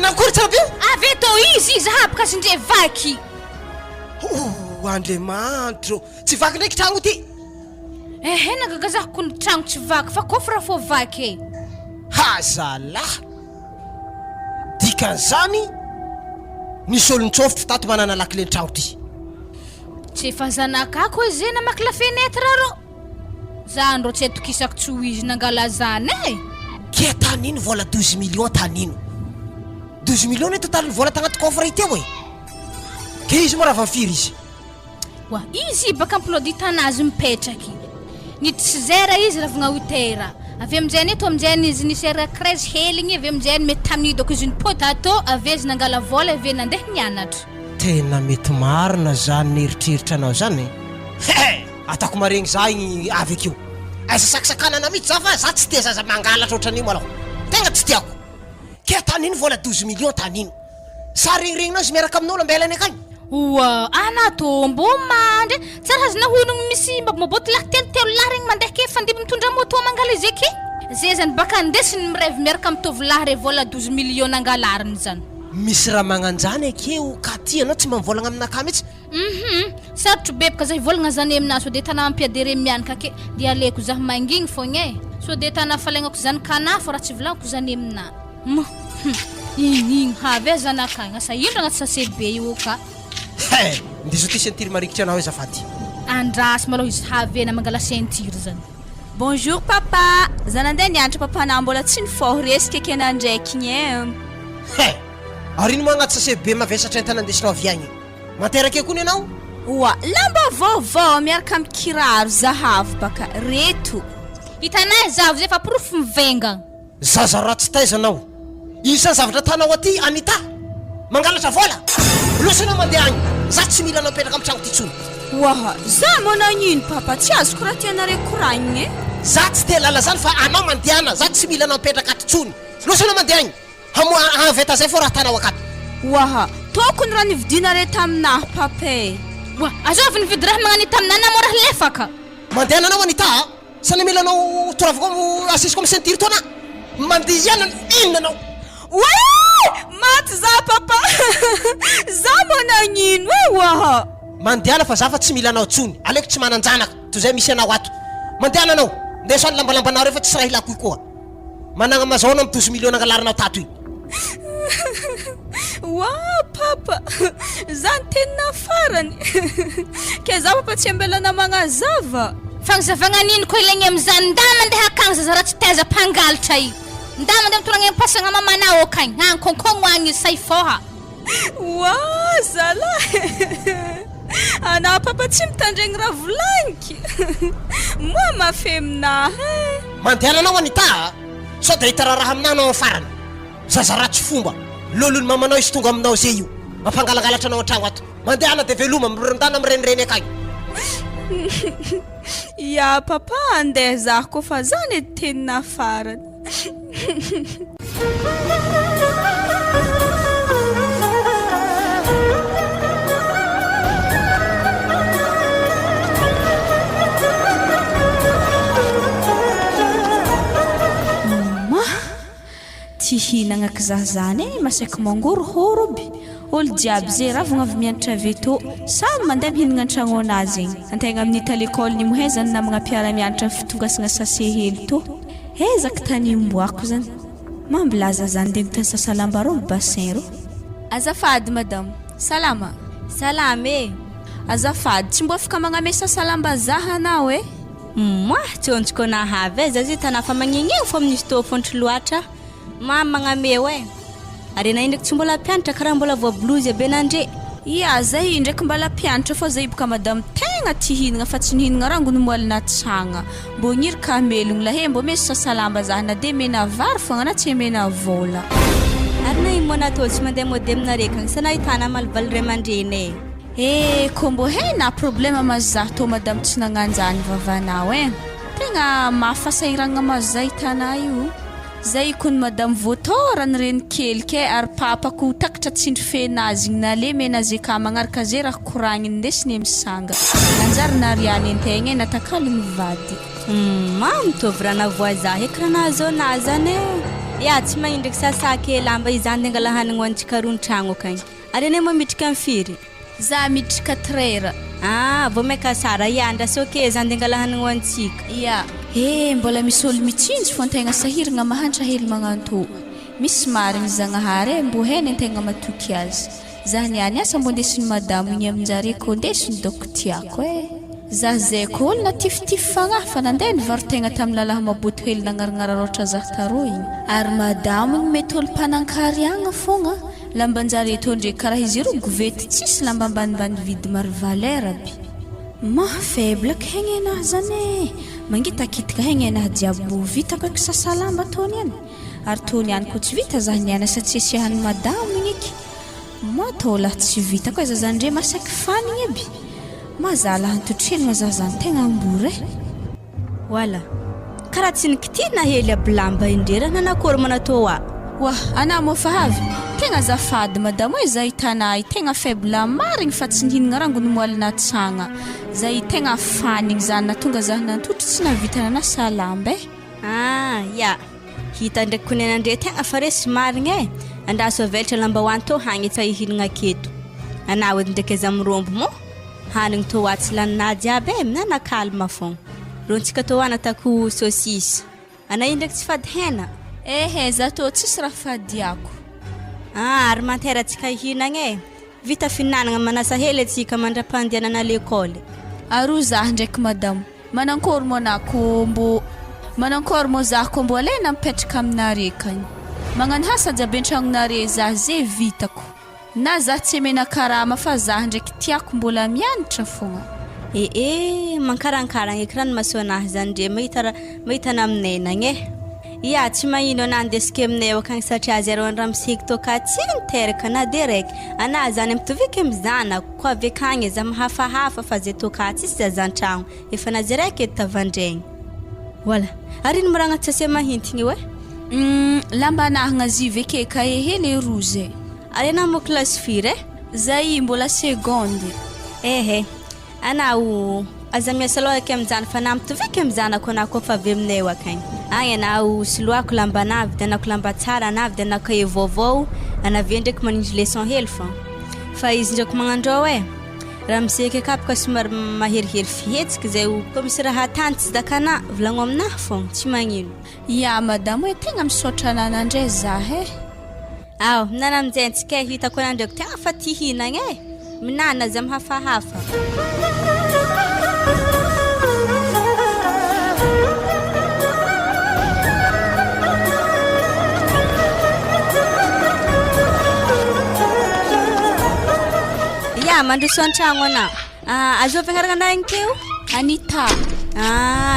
nakory tsara bio. Aveto izy zahab kasi ndre vaky. Andriamanitro tsy vaky ndraiky tragno ty. Nagagazahako ny tragno tsy vaky fa kofra fo vaky. Hazalahy dikan'izany nisy olon-tsofitry tato manana lakile tragno ty. Tsy efa zanakako izy namaky la fenetra ro zany ro tsy atokisako tsy ho izy nangala zany Ke tanino vola 12 millions tanino 12 millions total vola tagnaty kofra ity eo ke izy mo raha vafiry izy. Wa izy baka amploditanazy mipetraky ny tsizera izy ravagna hotera avy aminjany eto aminjany izy nisera crèche heligny avy aminjany mety tamidoko izy ny potato avy izy nangala vola avy nandeha nianatra. Tena mety marina zany neritreritra anao zany. Atako maregny za igny avy akeo. Aiza saksakanana mihitsy za fa za tsy tia zaza mangalatra ohatran'io malao. Tegna tsy tiako. Ke tanino vola 12 millions tanino. Sa regniregnina izy miaraka amin'olo ambelany akagny. Wa ana to mbo mandre tsara hazina honogno misy maboty lahy telo lahy regny mandeha ke fandiby mitondra moto mangala izy eky. Zay zany baka ndesiny mirevy miaraka mitovy lahy re vola 12 millions nangalariny zany. Misy raha magnanjany akeo ka ty anao tsy mamvolagna aminaka mihitsy. Sarotro bebaka zay volagna zany aminazy so de tana ampiadere mianaka ke de aleko za mangigny fogna so de tana falagnako zany kanafo raha tsy volagnako zany amina. Igny havy zanakagny asa ino agnaty sasebe io ka. Ndizo ty ceinture marikitra anao azafady. Andrasy malô izy havy na mangala ceinture zany. Bonjour papa. Zanandeha nianatra papana mbola tsy nifoho resaka kena ndraiky igny Ary ino mo agnaty sasebe mavesatra entana andesinao avy agny. Materaka kony anao? Wa lamba vaovao miaraka amin'ny kiraro zahavy baka reto. Hitanay zavo zay fa proof mivenga. Zaza ratsy taiza anao. Isan'ny zavatra tanao aty Anita. Mangalatra vola. Losana mandeha agny. Za tsy mila anao petraka amin'ny tragno ty tsony. Wa za monagnino papa tsy azoko raha tianare koragniny Za tsy te lala zany fa anao mandehana. Za tsy mila anao petraka aty tsony. Losana mandeha agny. Haveta zay fo raha tanao akato. Wa tokony raha nividinare taminahy papa. Wa azovy nividy raha magnano taminah na mo raha lefaka. Mandeha anao Anita sa mila anao toravako asisiko amin'ny ceinture tona. Mandeha ino anao? Maty za papa. Za monagnino wa Mandeha fa za fa tsy mila anao tsony. Aleko tsy mananjanaka toy zay misy anao ato. Mandeha anao. Ndeso lambalambanao refa tsy raha ilako koa. Managna mazona amin'ny 12 millions nangalarinao tato iny. Wa papa zany tena farany. Ke za papa tsy ambelana magnazava. Fagnazavagna nino ko ilagny am'zany nda mandeha akagny zaza raha tsy taiza mpangalatra io. Nda mandeha mitoragna ampasagna mamanao akagny ankonkogno agny say foha. Wa zala. Ana papa tsy mitandregny raha volaniky. Moa mafy aminahy. Mandeha anao Anita. So de hitara raha aminao farany. Zaza ratsy fomba. Lolony mamanao izy tonga aminao zay io. Mampangalangalatra anao an-tragno ato. Mandeha de veloma mirandana mirenireny akagny. Ya papa andeha zah ko fa zany edy tenina farany. Tsy hinagna kizah zany masaky mangory horoby olo jiaby zay ravagna avy mianatra veto samy mandeha mihinagna an-tragno anazy igny antegna amin'ny ta l'école ny mohezany namagna mpiara-mianatra fitongasana sase hely to ezaka tany imboako zany mambilaza zany de mitany sasalamba ro bassin ro. Azafady madame. Salama. Salame. Azafady tsy mbo afaka magname sasalamba zaha anao tsontsoko nahavy zazy tanafa magnigny fo amin'ny sto fontry loatra magname ary na indraiky tsy mbola pianatra karaha mbola voa blouse be nandre. Ya zay indraiky mbala pianatra fo zay boka madame tegna tsy hinagna fa tsy nihinagna rango nomoalina tsagna mbo gniry kamelogno lahe mbo mesy sasalamba zaha na de mena vary fogna na tsy mena vola. Ary na imo natô tsy mandeha mody aminarekagny sa nahitana malivaly ray aman-dreny ko mbo na problema mazah to madame tsy nagnanjany vavanao tegna mahafasairagna mazay tana io zay kon madame votorany reny kely ke ary papako takatra tsindry fenazy na le menazy ka magnaraka zay raha koragniny ndesiny misanga anjara nariany antegna natakalo mivady. Mitovy raha navoaza heky raha nahazo na zany ya tsy mahindraky sasake lamba izany angala hanigny hoantsika roa tragno akagny. Ary ane mo mitrika amin'ny firy? Za mitrika 4 heures. Vao maika sara iandra soke zany angala hanigny hoantsika. Ya. Mbola misy olo mitsinjo fo antegna sahiragna mahantra hely magnanto. Misy marigny zagnahary mbo heny antegna matoky azy. Za niany asa mbo ndesiny madamo igny aminjare ko ndesiny doktiako za zay ko olo na tiftify fagnahy fa nandeha nivarotegna tamin'ny lalahy maboto hely nagnaragnara roatra zah taro igny ary madamo igny mety olo mpanan-kariagna fogna lambanjare to ndre karaha izy ro govety tsisy lamba ambanimbany vidy maro valeur aby faible k hegny anahy zany mangitakitika hegny anahy jiaby vitako eky sasalamba tony any ary tony any ko tsy vita zah niana satsia siahany madamo igny eky matô laha tsy vitako za zany ndre masaky fanigny aby mazala antotrelagna za zany tegna ambory wala karaha tsy nikitina hely aby lamba indrera nanakory manatô ana mo fahavy tegna zafady madamo za hitanay tegna faible marigny fa tsy nihinagna rango nomoalina tsagna zay tegna fanigny zany natonga za nantotry tsy navitana na salamba ya hita ndraiky konenandre tegna fa resy marigny andaso avelatra lamba hoany to hagny tsa hihinagna aketo ana ody ndraiky aza mirombo mo hanigny to tsy laninazy aby minana kalma fogna rontsika to anatako saucisse ana io ndraiky tsy fady hena za to tsisy raha fadiako ary manteratsika hihinagna vita finanagna manasa hely atsika mandra-pandehanana l'école aro zah ndraiky madamo manankory mo zah ko mbo alena mipetraka aminare kagny magnano hasa jiaby an-tragnonare zah zay vitako na zah tsy mena karama fa zah ndraiky tiako mbola mianatra fogna mankarankaragna eky rano masoanahy zany ndre mahitana aminenagna ya tsy mahino anandesika aminay akagny satria azy arô raha miseky to ka tsy niteraka na direct ana zany mitovika mizana ko avy akagny za mahafahafa fa zay to ka tsisy za zan-tragno efa nazy raiky edy tavandraigny wala ary nimoragna tsase mahintigny lamba anahagna zivy ake ka hely roze ary ana mo classe firy zay mbola seconde anao aza miasa lohaka amin'izany fa na mitovika amin'izanako anao koa fa avy aminay akagny agny anao soloako lamba anavy de anako lamba tsara anavy de anako e vaovao anavy ndraiky manindry leçon hely fa izy ndraiky magnandrô raha miseky akapaka somary maherihery fihetsiky zay koa misy raha tany tsy zakana volagno aminahy fogna tsy magnino ya madamo tegna misaotra ananandray zah minana amin'izay antsika hitako anandraiky tegna fa tia hinagna minana za mihafahafa mandroso an-tragno ana azovy agnarana igny teo Anita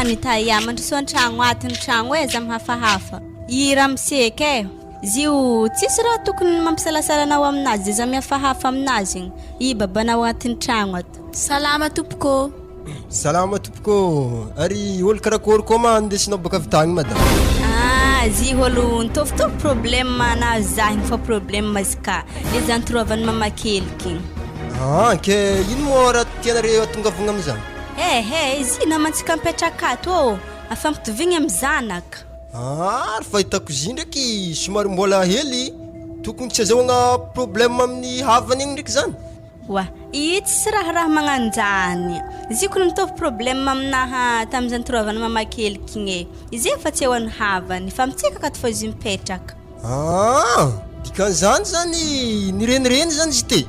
Anita mandroso an-tragno atiny tragno za mihafahafa i raha miseky zio tsisy raha tokony mampisalasala anao aminazy za mihafahafa aminazy igny i babanao atiny tragno ato salama tompoko Salama tompoko. Ary olo karakory koa ma andesinao baka avy tagny madam? Zy olo nitovitovy problème na zahiny fa problème izy ka le zany torovany mamakeliky. Ke ino moa raha tianareo atongavagna amizany? Izy namantsika mipetraka ato afampitovigny amin'ny zanaka. Ary fa hitako izy ndraiky somary mbola hely tokony tsy azahoagna problème amin'ny havany igny ndraiky zany. Wa ity sy raha magnanjany izy koa mitovy problème aminaha tamin'izany torovany mamakeliky igny izy efa tsy eo any havany fa mitsikaka ato fa izy mipetraka. Dikan'izany zany nirenireny zany izy te?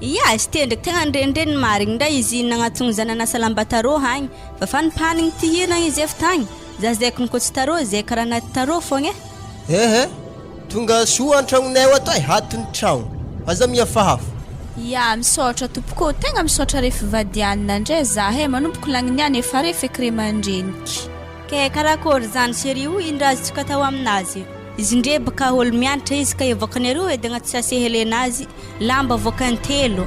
Ia, izy te ndraiky tegna nirenireny marigny ndra izy nagnatony zany anasa lamba tarô hagny fa fanipanigny tihirana izy efa tagny zay konkotsy tarô zay karaha anaty tarô fogna tonga soa an-tragnonay ato hatony tragno aza mihafahafa. Ya, misaotra tompoko tegna misaotra rehefa vadianina ndray zahe manomboko lagniniany efa rehefa ekry mandreniky. Ke karakory zany chéri io indraha azy tsika tao aminazy izy ndre baka olo mianatra izy ka evokany areo edy agnaty sase helenazy lamba avokany telo.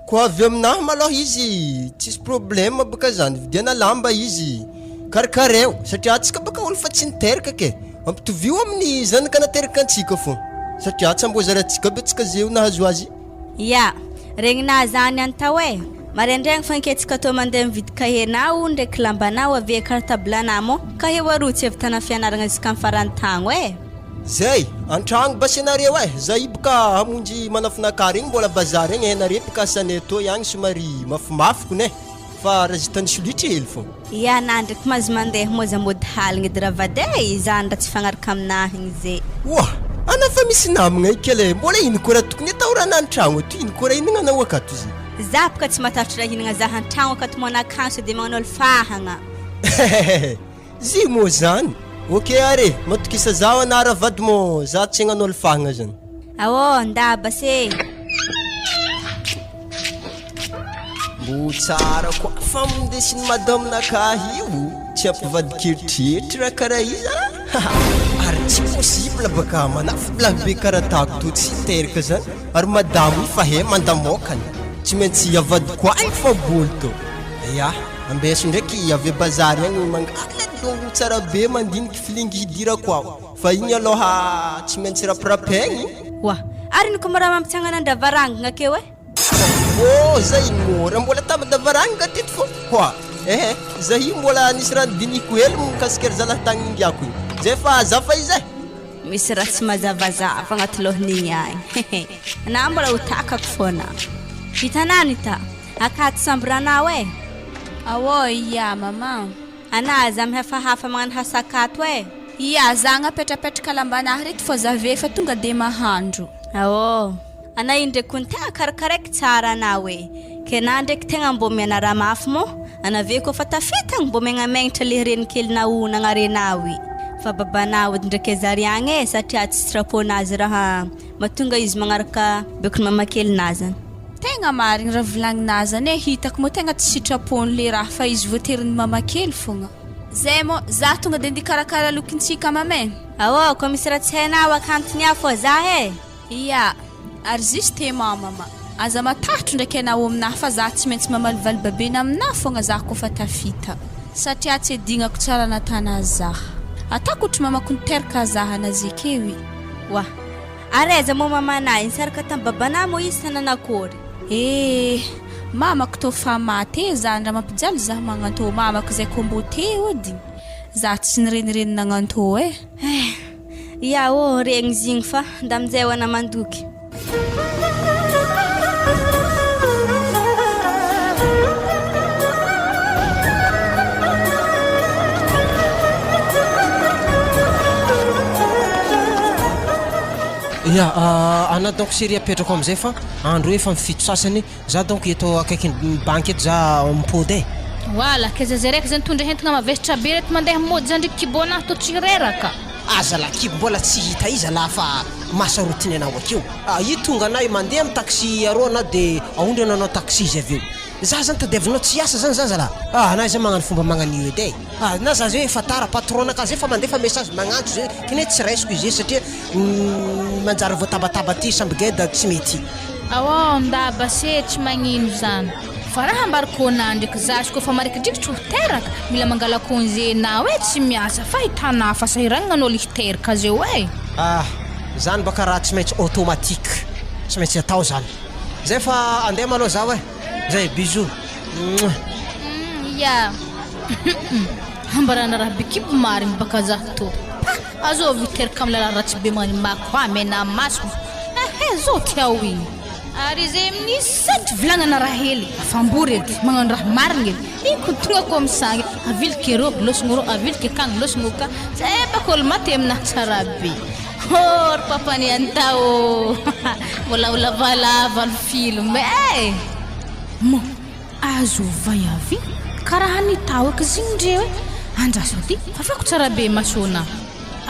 Koa avy aminahy maloha izy tsisy problème baka zany vidiana lamba izy karakareo satria atsika baka olo fa tsy niteraka ke mampitovio amin'ny zanaka nateraka antsika fo satria tsambozarantsika be tsika zeo nahazo azy. Ya, regnina zany antao maraindraigny fanketsika to mandeha mividy kahenao ndraiky lambanao avy kartablanao mo kahe warotsy avy tana fianaragna izy ka farantagno zay antragno basenareo zay baka hamonjy manafinakary igny mbola bazary igny henare baka asane to ihany somary mafimafiko ne fa raha zitany solitry hely fo. Ya, na ndraiky mazy mandeha moza mody haligny edy raha vade zany raha tsy fagnaraka aminahy igny zay. Ana fa misy namagna ikele mbola ino koa raha tokony atao raha nantragno ato ino koa raha inagnanao akato izy? Za baka tsy matahatra raha hinagna za antragno akato moana kanso dia magnano olfahagna. Zy moa zany are matokisa zaho anara vady mo za tsy hagnano olfahagna zany. Ndaba se mbo tsara koa fa mindesiny madame nakahy io tsy ampivady keritreritry raha karaha izy ary tsy possible baka manafila be karaha tako to tsy teraka zany ary madamo fa mandamokany tsy maintsy avady koa fa bolo to. Ambeso ndraiky avy bazary agny mangala dongo tsara be mandiniky filingy hidira koa fa igny aloha tsy maintsy rapirapegny. Ary niko mara mampitsangana andavarangana keo zay mora mbola tamandavarangana teto fo zahy mbola nisy raha diniko hely mikasika zalatagny indiako igny zay fa zafa izy misy raha tsy mazavazava agnaty lohan'igny agny na mbola hotakako foana hitanany ta akaty sambranao ya mama ana za mihafahafa magnano hasakato ya za napetrapetraka lambanahy reto fa zave fa tonga de mahandro. Ana indraiky ko tegna karakaraiky tsara anao ke na ndraiky tegna mbo miana raha mafy mo anave ko fa tafitagny mbo megnamegnatra le renikely naonagna renao fa babanao ndraiky zary agny satria tsy sitraponazy raha matonga izy magnaraka bekony mamakelinazy. Tegna marigny raha volagninazy hitako mo tegna tsy sitrapony le raha fa izy voateriny mamakely fogna. Zay mo za tonga de ndikarakara lokintsika mamay. Ko misy raha tsy hainao akantony afo za Ya, ary juste mama aza matahotro ndraiky anao aminahy fa za tsy maintsy mamalivaly babena aminahy fogna za koa fa tafita satria tsy adignako tsara natana zaha atako ohatra mamako niteraka zaha anazy akeo areza mo mamanahy nisaraka tamin'ny babana mo izy tananakory mamako to fa maty zany raha mampijaly zaha magnanto mamako zay kombo te ody za tsy nirenireny nagnanto regny zigny fa ndamizay hoana mandoky. Ana donc série apetrako amizay fa andro efa mifito sasany za donc eto akaiky banky eto za mipody Wala keza zereka zany tondra hentigna mavesitra be reto mandeha mody zany ndraiky kibona to tsy reraka. Aza la kibo mbola tsy hita izy la fa masarotiny anao akeo. I tonga anay mandeha amin'ny taxi arona de aondrana anao taxi izy aveo. Za zany tadiavinao tsy asa zany zazala. Anay zay magnano fomba magnanio edy. Na za zay efa tara patron ka zay fa mandefa message magnantso zay kene tsy raisiko izy satria manjary voatabataba ty samby geda tsy mety. Ndaba se tsy magnino zany. fa raha ambariko anah ndraiky zash kofa marikidrikitry ho teraka mila mangala congé na hoe tsy miasa fa hitana fasahiragnanao literaka zeo zany baka raha tsy maintsy automatique tsy maintsy atao zany zay fa andeha malao zaho zay bisou ya ambarana raha bikiby mariny baka zah to azo viteraka amin'ny lalana ratsy be manimako amena masoko zao tia winy ary zay amin'ny sady vilagnana raha hely afambory edy magnano raha marigny edy iko tonga ko misangy avilika ro losogno ro avilika kagny losogno ka zay baka olo maty aminahy tsara be ry papany antao mbola lavalava ny film mo azo vayavy karaha nitao ka zindre hoe andrasody fafako tsara be masona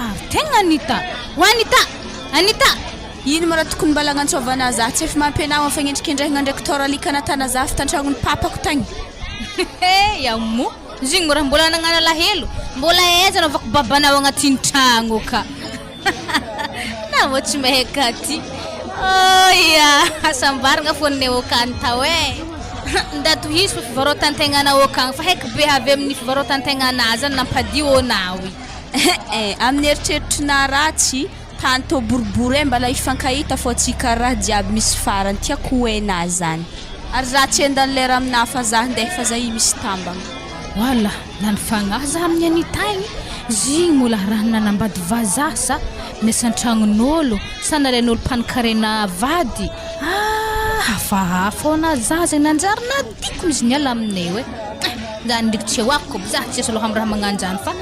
ary tegna Anita ino mara tokony mba lagnansovana za tsy efa mampianao afagnendrikendrahagna ndraiky toralikana tana za fitantragnony papako tagny mo zigny raha mbola nagnana lahelo mbola eza navako babanao agnatin'ny tragno ka na mo tsy mahay katy asambaragna fonne okantao ndato hisy fa fivarotantegna okagny fa haiky be avy amin'ny fivarotantegna zany nampadio nawy amin'ny eritreritry ratsy tanto boribory mbala ifankahita fô tsika raha jiaby misy farany tiako hoena zany ary za tsy endany lera aminahy fa za ndeha fa za misy tambagna wala lany fagnahy za amin'ny anitagny zigny mola raha nanambady vazasa miasan-tragnon'olo sanaren'olo mpanikarena vady hafahafa ona za zay nanjary nadiko mizy niala aminay hoe za ndraiky tsy hoako za tsy asaloha amin'ny raha magnanjany fa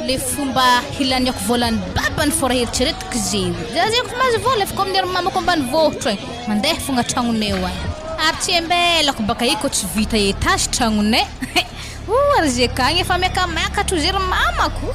le fomba hilaniako volan'ny babany fô raha eritreretiko zeo za zay kofa mazy vola efako amin'ny mamako ambany vohitra mandeha fogna tragnonay any ary tsy embelako baka iko tsy vita etage tragnonay ary zay kagny efa miakamiakatro zery mamako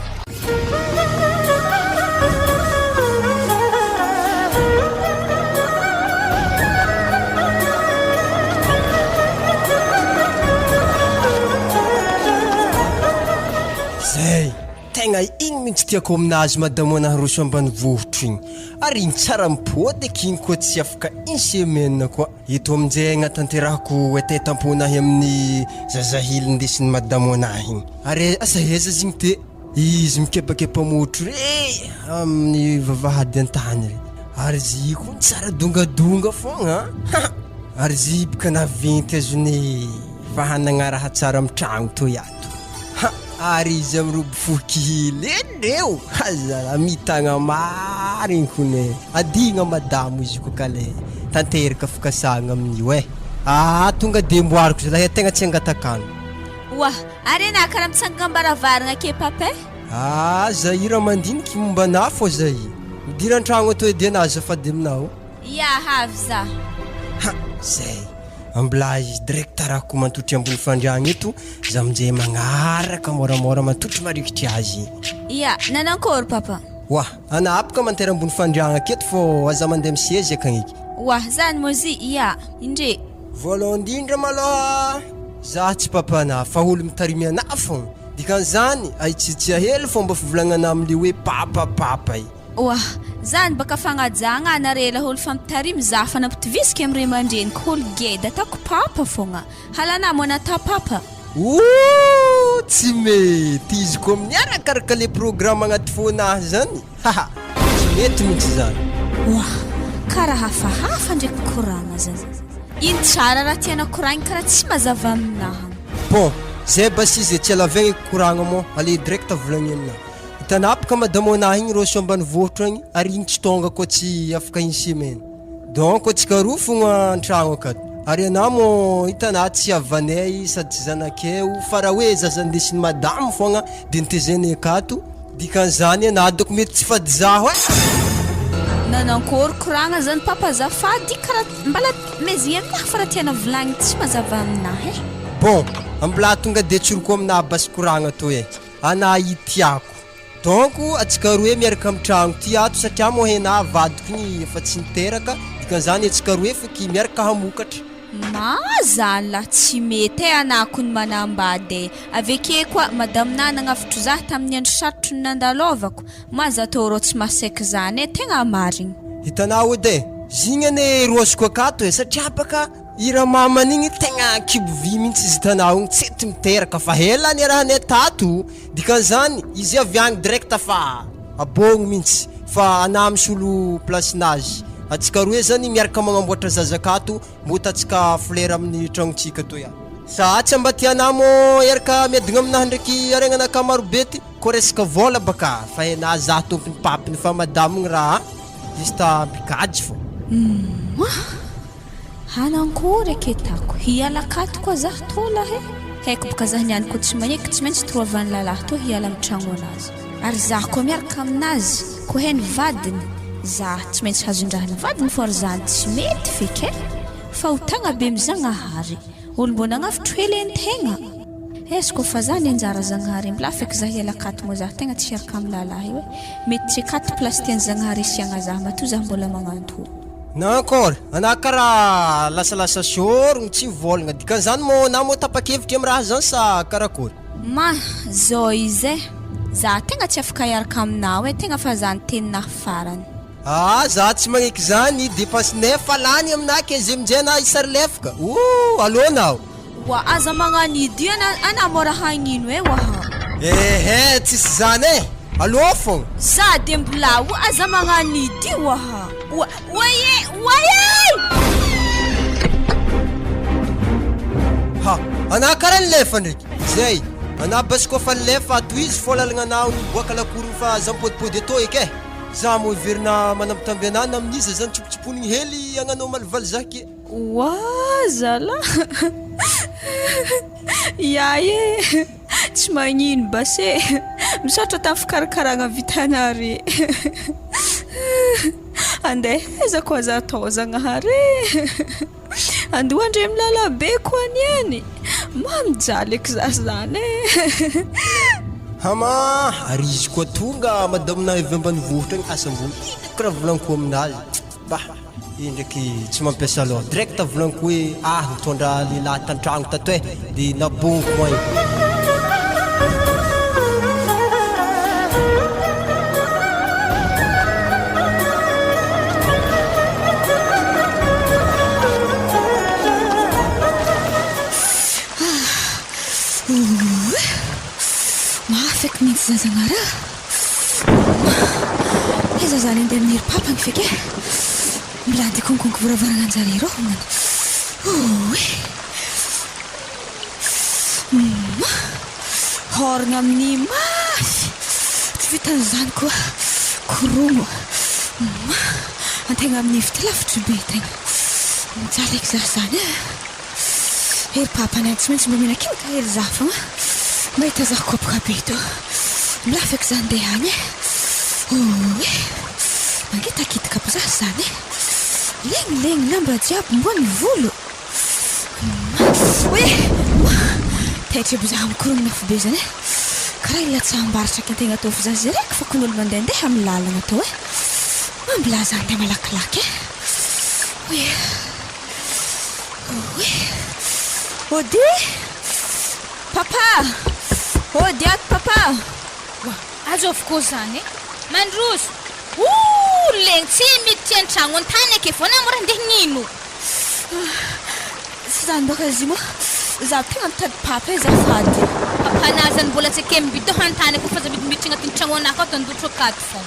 zay tegna igny mihitsy tiako aminazy madamo anahy roso ambany vohitra igny ary igny tsara mipody eky igny koa tsy afaka une semaine koa eto amin'izay agnatanterahako etetamponahy amin'ny zazahily ndesiny madamo anahy igny ary asa eza zigny te izy mikepakepa-motro re amin'ny vavahady an-tany re ary zy koa tsara dongadonga fogna ary zy bika naventy azony fahanagna raha tsara amin'ny tragno to ato ary izy am'robo fokihily reo azala mitagna marigny kone adigna madamo izy koa ka le tanteraka fikasagna amin'io tonga de mboariko zalahy tegna tsy angatakano ary anah karaha mitsangana ambaravaragna ke papa zahira mandiniky momba anah fô zay midira an-tragno ato edy anah azafady aminao havy za zay ambla izy direct arahako mantotry ambony fandriagna eto za amin'izay magnaraka moramora mantotry marikitry azy nanankory papa anah apaka mantera ambony fandriagna aketo fô aza mandeha misezy akagniky zany mozy indre voalohany indrindra maloha za tsy papa anah fa olo mitarimy anah fogna dikan'izany aitsitsia hely fomba fivolagnana amin'le hoe papapapa zany baka fagnajagna anarela olo fampitarimy za fa nampitovisika amin'ny ray aman-dreniko olo geda atako papa fogna halanah mo anata papa tsy mety izy koa amin'ny arakaraka le programme agnaty fonahy zany tsy mety mihitsy zany karaha hafahafa ndraiky koragna zany ino tsara raha tiana koragny karaha tsy mazava aminahy bon zay basi izy tsy alavegny koragna mo ale direct volagny aminahy hitanapaka madamo anahy igny roso ambany vohitra igny ary igny tsy tonga koa tsy afaka une semaine donc atsika roa fogna an-tragno akato ary anah mo hitanah tsy avanay sady tsy zanakeo fa raha hoe zaza ndesiny madamo fogna de nitezeny akato dikan'izany anah doko mety tsy fady zaho nanankory koragna zany papa zafady karaha mbala mezy aminahy fa raha tiana volagny tsy mazava aminahy bon ambla tonga de tsoroko aminahy basy koragna to anah itiako donc atsika roe miaraka amin'ny tragno ty ato satria mo henah vadiko igny efa tsy niteraka dikan'izany atsika roe feky miaraka hamokatra zany la tsy mety anako ny manambady aveke koa madaminah nagnavotro za tamin'ny andro sarotro ny nandalovako maza atao rô tsy masaiky zany tegna marigny hitanao edy zigny ane rosiko akato satria baka ira maman'igny tegna kibovy mihitsy izy tanao igny tsy miteraka fa hela ny raha tato dikan'izany izy avy agny direct fa abogno mihitsy fa ana misy olo plasinazy atsika roe zany miaraka magnamboatra zazakato motatsika flera amin'ny tragnontsika toy sahatsy mba tiana mo eraka miadigna aminahy ndraiky aregnanaka marobety ko resaka vola baka fa hena za tompony papiny fa madamigny raha juste mpikajy fo hanankory aketako hialakato koa zah tola he haiko baka zah niany ko tsy magneky tsy maintsy troavany lalahy to hiala amin'ny tragno anazy ary zah koa miaraka aminazy ko heny vadiny zah tsy maintsy hazondrahana vadiny for zany tsy mety feky fa ho tagna be mizagnahary olo mbona agnavitro hely an-tegna esko fa zany anjara zagnahary mbola afaka zah hialakato mo zah tegna tsy hiaraka amin'ny lalahy hoe mety tsy akato place tiany zagnahary isiagna zah matoa zah mbola magnanto nankôry ana karaha lasalasa sorogno tsy volagna dikan'izany mo na mo tapakevitry amin'ny raha zany sa karakory ma zao izy za tegna tsy afaka hiaraka aminao tegna fa zany teninah farany za tsy magneky zany dépense fa lany aminah ke ze mijena isary lefaka alônao wa aza magnanidy ana mora hagnino waha tsisy zany alô fogna za de mbola aza magnanidy waha waye ana karaha nilefa ndraiky zay ana basy koa fa nilefa ato izy fô lalagna boaka lakorony fa zampodipody atô eky za mo iverina manambitamby anana amin'izy zany tsipotsiponigny hely agnanao malivaly zah ke wa zala yaye tsy magnino basé misaotra tamin'ny fikarakaragna vitanare andeha eza koa za atao zagnahary andoandre milala be koa niany mamijaly eky za zany hama ary izy koa tonga madamina avy ambanivohitra igny asam-boly karaha volaniko aminazy io ndraiky tsy mampiasa aloha direct volaniko hoe nitondra lehilahy tan-tragno tato dia naboniko moa mahafaka mihitsy zazagnara eza zany andeha miniry papany feky milady konkonko voravaragna anjara irohonany horagna amin'ny mafy tsy vitan'izany koa koromo antegna amin'ny hevitra lavitry be tegna mijaly eky zah zany hery papany any tsy maintsy mba mihinan-kinaka hery zah fogna mba hitazako kopaka be to milafaka zany ndeha any mangitakitaka aby zah zany legnilegny lamba jiaby mbony volo taitry aby zah mikorongna fo be zany karaha ilatsahambaratra ka antegna atao fa zah zay raiky fa kon'olo mandehandeha amin'ny lalagna atao mambilaza andeha malakilaky ody papa ody ato papa azo avokoa zany mandroso legny tsy mety an-tragno an-tany ake fo namora andeha nino sy zany baka izy mo za tegna mitady papa za fady papanazany mbola tsy ake mibidoha an-tany ako fa za midimiditra agnatin'ny tragno anako ato andotro akato fo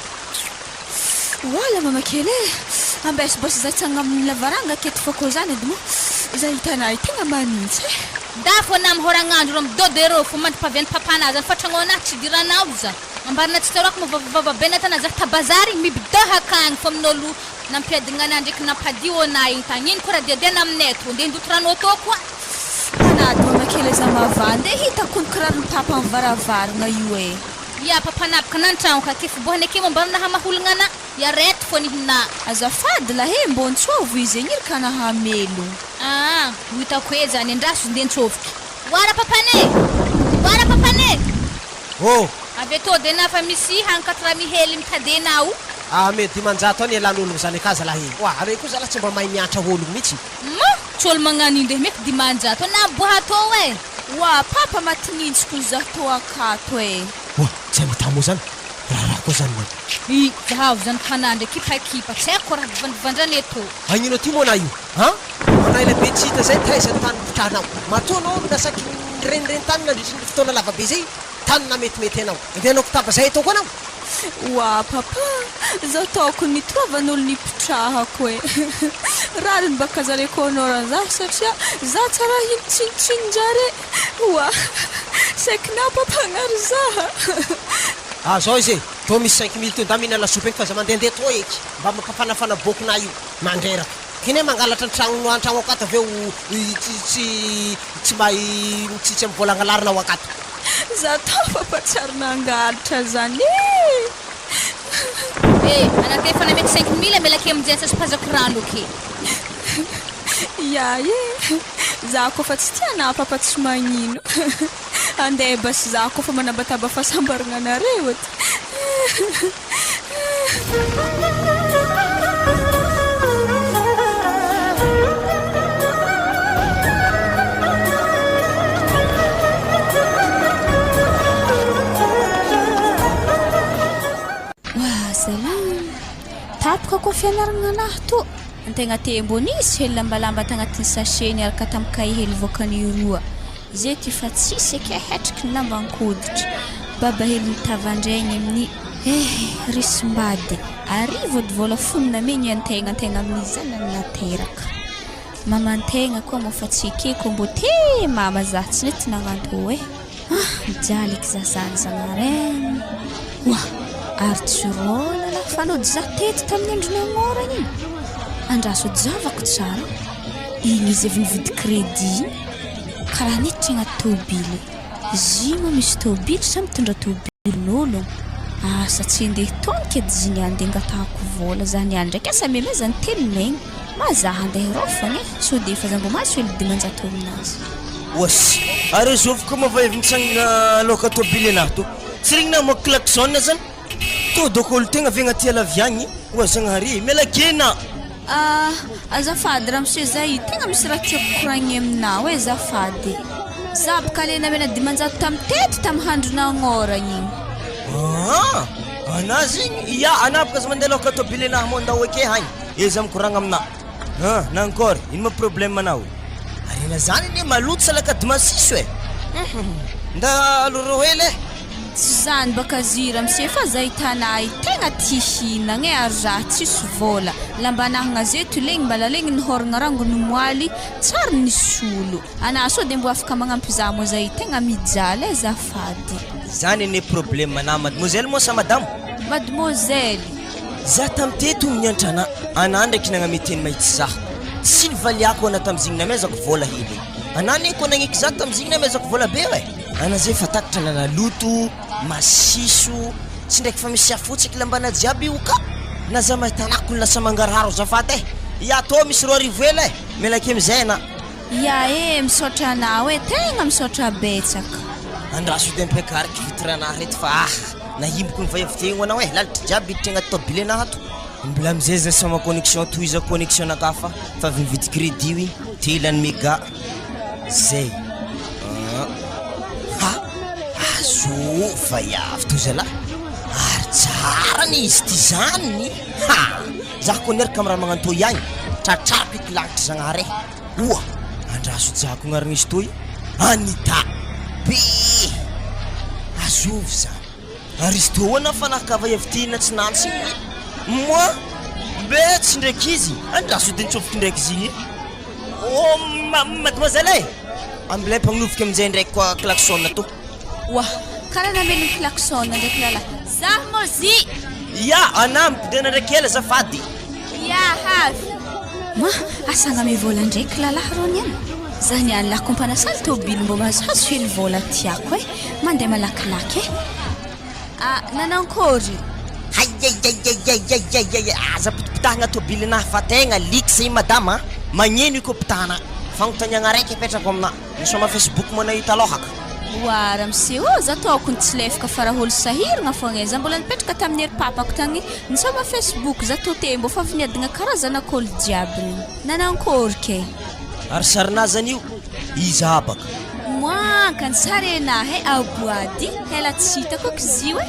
wala mamakely ambesibosy za tsagna amin'ny lavaranga aketo fako zany edy mo za hitanay tegna manintsy da fo na mihoragnandro ro midody erô fo mandipavian'ny papanazany fa tragno anahy tsy diranao za ambarina tsy tarako mavavavabena tana za tabazary mibidoha akagny fa amin'olo nampiadigna anah ndraiky nampadio anah igny tagny ino koa raha diadiana aminay to ndeha ndotorano atô koa panady mamakely za mava ndeha hitako ny kiraron'ny papa amin'ny varavarana io ya papanabaka nantragno ka ke fobohany ake mombarina hamaholagna ana iareto fo nihina azafady lahe mbo ntsôvo izy egny irika nahamelo hitako hoe zany andraso ndeha ntsôvika wara papane avy atô de na fa misy hankatra mihely mitadenao mety manjato any elan'ologno zany akaza lahe are koa zala tsy mba mahay miatra ologno mihitsy tsy olo magnano iny ndeha mety dimanjato na boha atô wa papa matinintsiko za to akato tsy mitamo zany raha koa zany I zaho zany kana ndraiky pakipa tsy haiko raha vandrany eto agnino ty moa na io ha manay le betsita zay taizany tany pitranao matoanao nasaky renireny tany nandritry ny fotoana lavabe zay tanina metimety anao andehanao kitaba zay atao koa anao wa papa zaho taoko nitrovan'olo nipitrahako e rariny baka zareko honoran zaho satria zaho tsara hinotsinotsinjare wa saikina papa agnary zaha zao izy to misy 5 000 to da mihina lasopy egny fa za mandehandeha to eky mba mampafanafana bokona io mandreraka kiny mangalatra antragno antragno akato aveo tsy mahay mitsitsy amin'ny volagna larinao akato za tao papa tsary nangalatra zany anake efa namety 5 000 melake amin'izay sasipazako rano ke ya za kofa tsy tiana papa tsy magnino andeha basy za kofa manabataba fahasambaragna anareo ety tapoka koa fianaragna anahy to antegna tembonisy hely lambalamba tagnatin'ny sachet niaraka tamin'ny cahier hely voakany roa zay ty fa tsisy ake hetriky ny lamba ankoditra baba hely nitavandraigny amin'ny risim-bady arivody vola fonina meny antegna amin'izany nateraka mamantegna koa mofa tsy ekeko mbo te mama za tsy nety nagnanto mijaly eky za zany zagnareny ary tsy rôla fanody za tety tamin'ny androny amoragny igny andrasody zavako tsara igny izy avy nividy crédit karaha niditra agnaty tôbily zima misy tôbily sa mitondra tôbilin'olo asa tsy andeha tonika edy ziny andeha angatahako vola zany any ndraiky asa memezany telomegny mazaha andeha rofagny so de efa zambo maso hely dimanjato aminazy wasy ary zoviko mavayavy mitsangana loka tôbily anahy to tsy regnina mo klaxon zany to dokolo tegna avy agnaty alaviagny wa zagnahary melakena azafady raha monsieur zay tegna misy raha tiako koragny aminao azafady za baka le namena dimanjato tamin'ny teto tamin'ny handrona agnoragny igny anazy igny ya anah baka za mandeha loka tôbily anahy mo andao ake hagny izy amkoragna amina na encore ino ma problème anao arena zany ine maloto salaka dimasiso nda aloro hely tsy zany baka zira monsieur fa zay tanay tegna tia hinagna ary za tsisy vola lambanahagna zeto legny mbala legny nihoragna rango nomoaly tsary nisy olo anah so de mbo afaka magnampy za mo zay tegna mijaly azafady zany ine problème anah mademoiselle mo sa madame mademoiselle za tamy teto miantrana anah ndraiky nagnameteny mahitsy zaho tsy nivaliako ana tam'zigny namezako vola hely anah ne ko nagniky za tam'zigny namezako vola be ana zay fa takatra nanaluto masiso tsy ndraiky fa misy afotsiky lambana jiaby io ka na za mahitanako ny lasa mangaraharo zafady ya to misy roa arivo hely melake amizay ana ya misaotra anao tegna misaotra betsaka andraso de mipekariky vitre anahy reto fa nahimboko ny vaiavy anao lalitra jiaby hiditra agnaty tôbily anahy ato mbola amizay za sama connexion tohiza connexion nakafa fa avy nividy crédit io telany méga zay vaiavy to zala ary tsarany izy ty zany zaho koa niaraka amin'ny raha magnanto ihagny tratrapo eky langitry zagnahary andraso jako agnarana izy toy anita be azovy zany ary izy to ana fa nakavaiavy tina tsy nantsy moi betsy ndraiky izy andraso de nitsofiky ndraiky zigny mademoiselle ambilay mpagnovoky amin'izay ndraiky koa klaxon to karaha namely klaxon ndraiky lala zah mozy ya anah mipidana ndraiky ela zafady ya havy asagna me vola ndraiky lalahy rony any zah niany laha kompanasany tôbily mbo mahazohazo hely vola tiako mandeha malakilaky nanankory aza pitipitahagna tôbily anahy fa tegna liky zay madama magneno io ko pitahana fagnotaniagna raiky apetrako amina nisoma facebook mo nahita alohaka raha monsieur za taoko ny tsy lefaka fa raha olo sahiragna fogna za mbola nipetraka tamin'ny ery papako tagny nisoma facebook za to te mbo fa avy niadigna karazana kôly jiaby regny nanankory ke ary sarinazany io iza abaka moaka ny sary anahy aboady hela tsy hitako izy io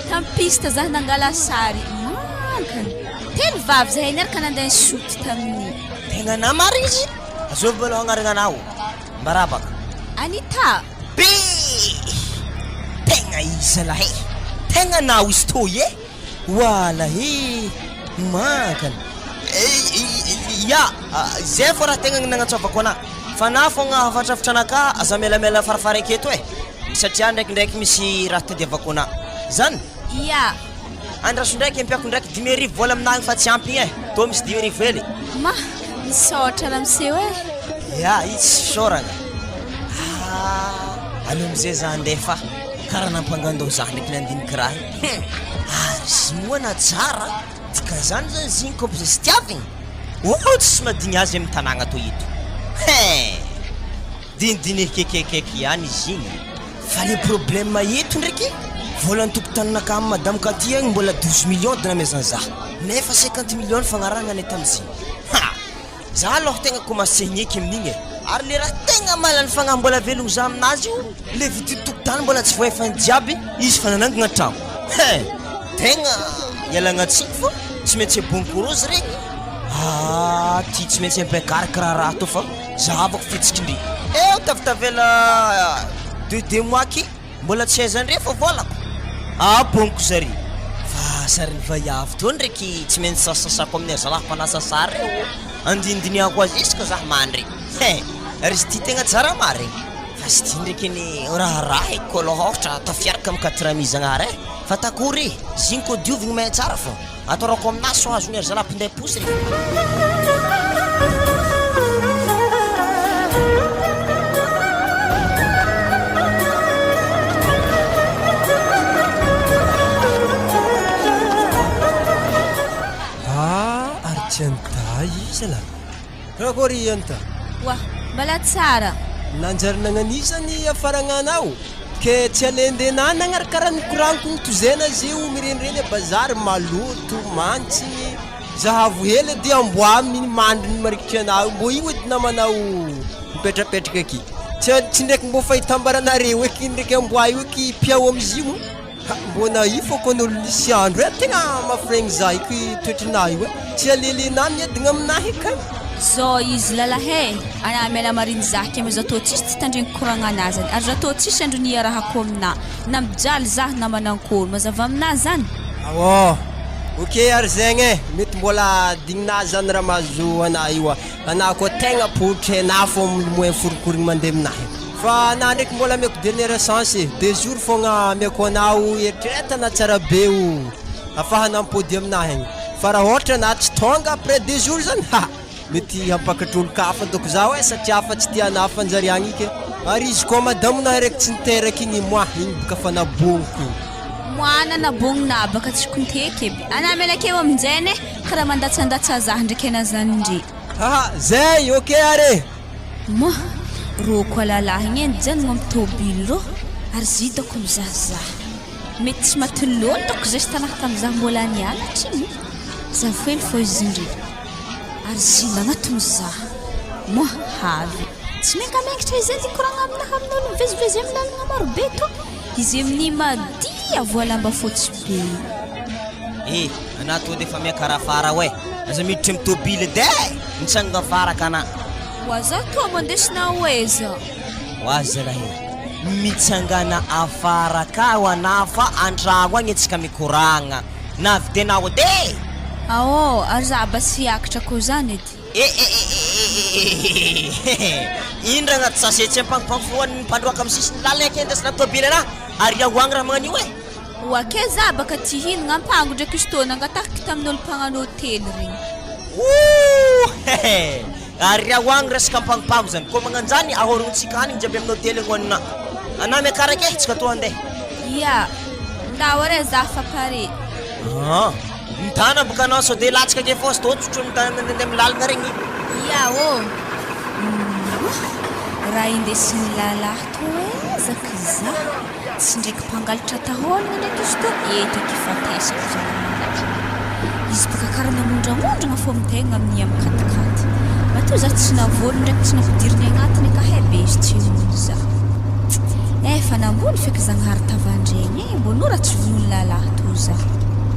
tampista zah nangala sary mankany telo vavy zahay niaraka nandeha soty tamin'ny Tegna namary izy. Azovy malôha agnarananao. Mbarabaka. Anita Be! Tegna izy lahy. Tegna nao izy toy e. Walahi. Mankany. Ya, zay fô raha tegna nagnatsovako ana. Fa na fogna afatrafatra anaka aza melamela farafara aketo e. Satria ndraikindraiky misy raha tadiavako ana. Zany? ya Andraso ndraiky ampiako ndraiky 10,000 vola aminahy fa tsy ampy e. Tô misy 10,000 hely. ma misaotra raha miseho e Ya, izy sorana. Aleo amizay za andefa karaha nampangandao za ndraiky nandinika raha. Ary zy moana tsara. Dika zany zany ziniko ampiza sy tiavigny. Tsy madigny azy amin'ny tanàgna to eto. Dinidiny kekekeke ihany izy igny. Fa le problème eto ndraiky volan'ny tompotaninaka amin'ny madame Katy agny mbola 12 millions dina mezana za. Nefa 50 millions fagnaragnany tam'ziny. Za aloha tegna commencé higneky amin'igny e. Ary le raha tegna malany fagnahy mbola velogno za aminazy io le vidy tokotany mbola tsy voaefany jiaby izy fa nanangana trano. Tegna ialagna tsika fô tsy maintsy bonkorose regny. Ty tsy maintsy ampiakarakara raha to fa zahavako fitsikindry. Tavitavela 2 mois ky mbola tsy aizandre fa volako. Bonko zary. Fa sary vaiavy to ndraiky tsy maintsy sasasako amin'ny zalahy mpanasa sary eo. Andindiniako azy isaka zah mandry. Ary izy ty tegna tsara marigny. Fa izy ty ndraiky ny raharaha kôla ohatra tafiaraka amin'ny 4 mise agnara e. Fa takory zinko diovigny mahay tsara fô. Atorako aminazy so azony ry zalahy pinday posy regny. Artianta izy la. Rakory anta. wa mbala tsara Nanjary nagnanizany afaragnanao. Ke tsy alendena nagnaraka nikorangoko tozena zio mirendreny bazary maloto mantsy zahavo hely dia amboa miny mandriny marikitry anao mbo io edy namanao mipetrapetraka aky tsy ndraiky mbo fahitambaranareo eky ndraiky amboa io eky piao amizio mbona io fô kon'olo nisy andro e tegna mafregny za eky toetrina io e tsy alelena miadigna aminahy ekany zao izy lalahe ana mela mariny zaka ame zato tsisy tsy tandregny koragna anazany ary zato tsisy andro niarahako amina namijaly zah namanankory mazava amina zany ok ary zegny e mety mbola dignina zany raha mahazo ana io ana koa tegna potra ana fô moin forokorigny mandeha aminahy fa ana ndraiky mbola ameko dernière essence 2 jours fogna ameko anao eritreretana tsara be o afahana ampody aminahy agny fa raha ohatra na tsy tonga après 2 jours zany mety hampakatr'olo kafa doko za hoe satria fa tsy tiana fanjary agny ike ary izy koa madamona raiky tsy niteraka igny moi igny boka fa naboniko moana nabognina baka tsy konteky eby ana melakeo aminjany karaha mandatsandatsa zah ndraiky anazany ndre zay ok are mo roko lalahy igny enjanogno amin'ny tôbily rô ary zitako mizahzah mety tsy matololo toko zay sy tanaka tamizah mbola nianatra igny zafely fô izy ndre ary zina agnatony zah mo havy tsy mengamengitra izy edy koragna aminaha amin'olo mivezivezy amin'ny lalagna marobe to izy amin'ny madia voalamba fotsy be ana to defa miakara fara hoe aza miditra amin'ny tôbily de mitsangana faraka ana waza to mandesina oeza waza lahy mitsangana afara ka ho ana fa andragno agny antsika mikoragna navidenao de ary za basy hiakatra ko zany edy indra agnaty sasetsy ampagnimpagnifoany mpandroaka amin'ny sisiny lalana ake andesina tôbily ana ary ahoagny raha magnano io e oake za baka ty hinagna ampango ndraiky izy tôna angatahaky tamin'olo mpagnano hôtely regny ary ahoagny resaka ampagnipango zany koa magnano zany ahorognontsika hanigny jiaby amin'ny hôtely agnonina ana miakaraka e tsika to andeha ya ndao are za fa pare mitana boka anao sao de latsaka ake fô sy tô tsotro mandeha milalagna regny ya raha indesiny lalahy to ezaka za tsy ndraiky mpangalatra taholagna ndraiky izy to eto eky fatesako za izy boka karaha namondramondragna fô mitegna amin'ny amikatikady mato za tsy navolo ndraiky tsy nampidiriny agnatiny ka be izy tsy hono za Efa nambony feky zagnahary tavandregny mbo nora tsy vonony lalahy to za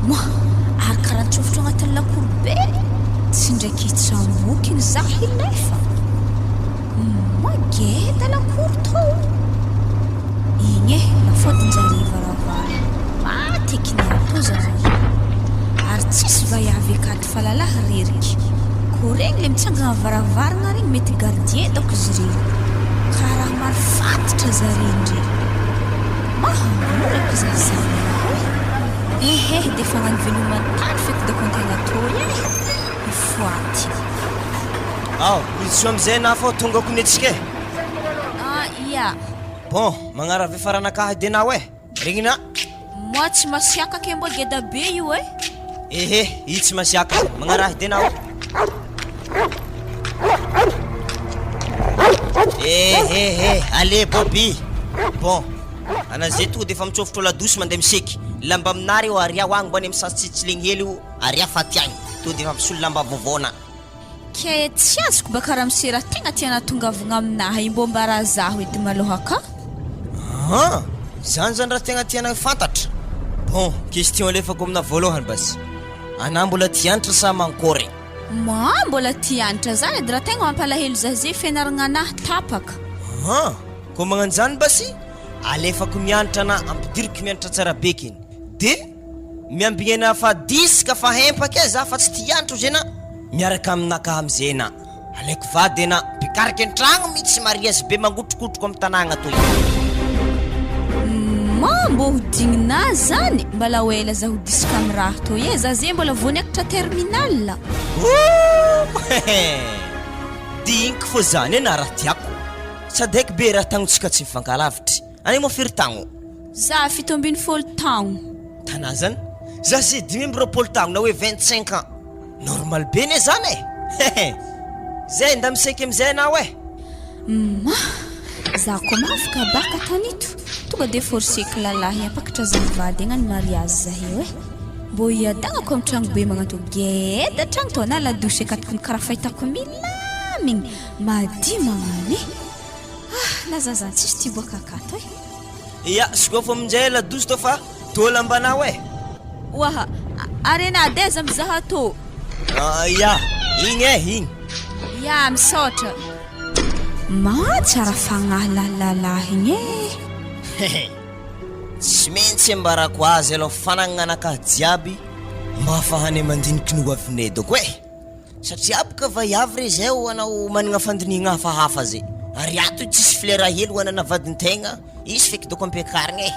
ma ary karaha tsofotro agnatin'ny lakoro be tsy ndraiky hitsamboky ny za hilefa mageda lakoro to igny nafodinjare varavara mateky ny ato zare ary tsisy vaiavy akaty fa lalahy reriky ko regny le mitsangana varavarana regny mety gardien dako izy reny karaha maro fatitra zarendre mahangoraka zazany ehe de fagnano velomantany feky dako antegna toy ifoaty ao izy so amizay na fô tonga konetsika ia bon magnarave faranakahy denao regnina moi tsy masiaka ke mbo geda be io ehe io tsy masiaka magnarahy denao ehehe ale Bobby bon anazay to de efa mitsofotro ladosy mandeha miseky lamba aminary io aria hoagny mbany misasytsitsilegny hely io aria fatiagny to de efa misolo lamba vovona ke tsy azoko ba karaha misera tegna tiana tongavagna aminahy mbo mbara zaho edy maloha ka zany zany raha tegna tiana fantatra bon question lefako amina voalohany basy ana mbola tianatra sa mankory ma mbola tianatra zany edy raha tegna mampalahelo zah zay fianaragna anahy tapaka ko magnano zany basy alefako mianatra na ampidiriko mianatra tsara bekiny de miambignena fa 10 ka fa hempaka za fa tsy tianatra zena miaraka aminaka amizay na alaiko vady na pikariky an-tragno mitsy mariazy be mangotrokotroko amin'ny tanàgna toy ma mbo hodigninah zany mbala hoela za hodisika amin'ny raha toy za zay mbola voaniakatra terminal diniko fô zany na raha tiako sady haiko be raha tagnotsika tsy mifankalavitry any mo firy tagno za 70 tagno tanà zany za se 20 tagno na hoe 25 ans normal be ne zany zay nda miseky amizay na za ko mafaka baka tanito tonga de forseky lalahy apakatra zavady agna ny mariazy zahe mbo iadagna ko am'tragno be magnato geda tragno to na ladosy akatoko karaha fahitako milamigny madi magnany lazazany tsisy ty boaka akato ya sikofo aminjay ladosy to fa tola ambanao waha arena deza mizaha to ya igny igny ya misaotra ma tsara fagnahy lalahy igny tsy maintsy ambarako azy aloha fanagnanakahy jiaby mba hafahany mandiniky ny hoavinay doko satria aboka vaiavy re zay ho anao managna fandinigna hafahafa zay ary ato tsisy flera hely ho anana vadintegna izy feky doko ampiakarigny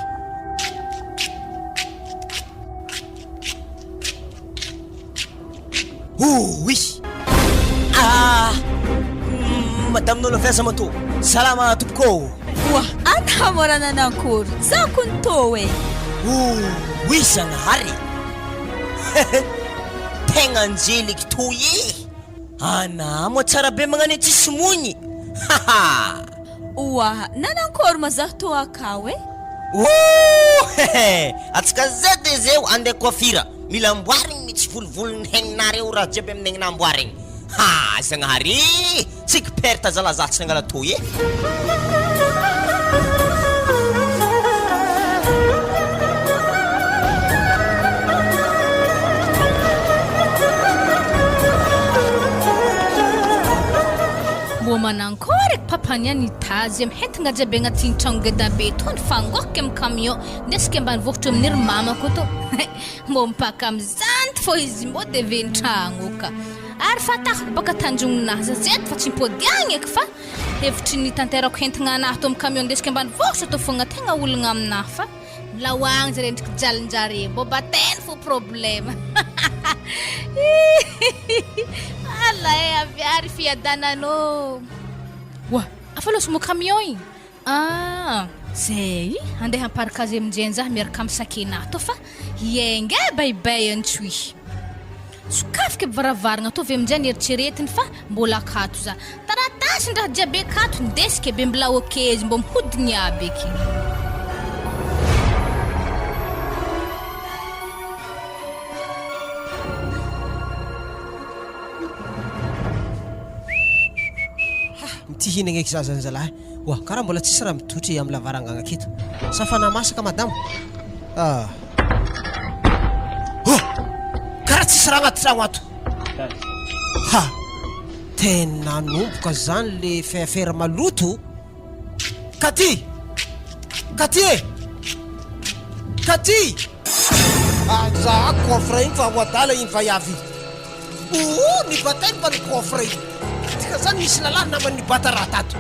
oui madame noloveza mato salama tompoko anamorana anankory za kon to oui zagnahary tegna anjeliky toy anamo tsara be magnano tsisy mony nanankory mazaha to akao atsika zay de zay andeha coiffure mila amboarigny mitsy volovolony hegninareo raha jiaby amin'ny egna amboarigny zagnahary tsika perte zalazatsy nangala toy mbo manankory papaniany tazy amhentigna jiaby agnatin'ny tragno geda be to ny fangohaka amin'ny camion ndesika ambany vohitra amin'ny ry mamako to mbo mipaka amizany fô izy mbo de ventragno ka ary fatako baka tanjoninahy za zeto fa tsy mpodiagny eky fa hevitry ny tanterako hentigna anahy to amin'ny camion ndesika ambany vohitra to fogna tegna ologna aminahy fa milahoagny zare ndriky jalinjare mbo bateny fo problème ala aviary fiadananô afa loso mo camion igny zay andeha amparaka azy aminjay zah miaraka am'sakenahy to fa hiainga baibay antsoy sokafika bivaravaragna to avy aminjay nieritreretiny fa mbola akato za taratasy ndraha jiaby akato ndesika be mbola okezy mbo mihodigny aby eky ty hinagna eky zazany zalahy oa karaha mbola tsisy raha mitotry amin'ny lavarangana aketo safana masaka madamo karaha tsisy raha agnaty tragno ato ha tena nomboka zany le feafera maloto Katy aza coffre iny fa voadala iny va avy ny batainy fa ny coffre iny tika zany misy lalàny namany nibata raha tato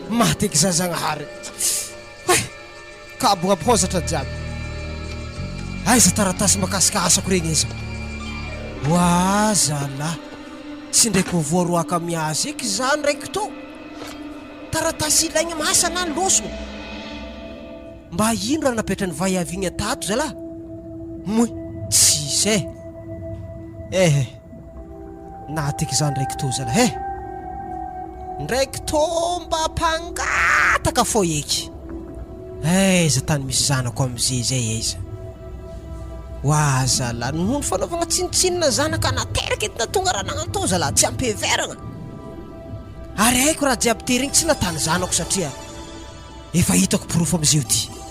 mateky zazagnahary kabogna pozatra jiaby aiza taratasy makasikasako regny izy oa zalahy tsy ndraiky voaroaka miazy eky zany raiky to taratasy ilaigny masana ny loso mba ino raha napetrany vaiavy igny atato zalahy moy tsisy natiky zany raiky to zalahy ndraiky to mba mpangataka fo eky za tany misy zanako am'zay zay iza oa zalahy nohony fanaovagna tsinitsinina zanaka nateraky etina tonga raha nagnanto zalahy tsy ampeveragna ary haiko raha jiaby tery igny tsy natany zanako satria efa hitako porofo am'zio ty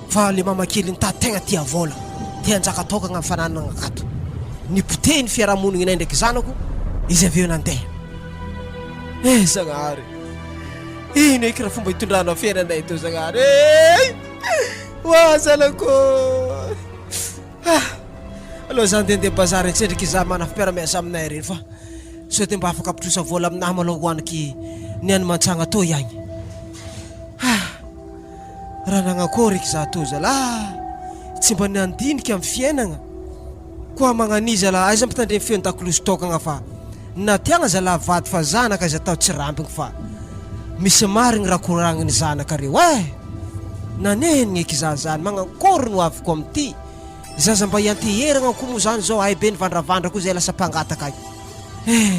fa le mamakely nitady tegna tia vola tia anjaka tokagna amin'ny fananana akato nipoteny fiarahamonigny inay ndraiky zanako izy aveo nandeha zagnahary ino eky raha fomba hitondrano afiainanay to zagnahary oa zanako aloha zany ndendeha bazary antsendraky iza manafipiaramiasa aminay reny fa so de mba afaka apitrosa vola aminahy maloha hoaniky niany mantsagna to iagny raha nagnakory eky za to zalahy tsy mba niandiniky amin'ny fiainagna koa magnanizy zalahy aiza mpitandre feo ntakoloso tokagna fa natiagna zalahy vady fa zanaka izy atao tsy rampigny fa misy marigny raha koragniny zanaka reo nanenigny eky za zany magnakory no aviko amity zaza mba hianteheragna ko moa zany zao ay be nivandravandra koa zay lasa mpangataka ay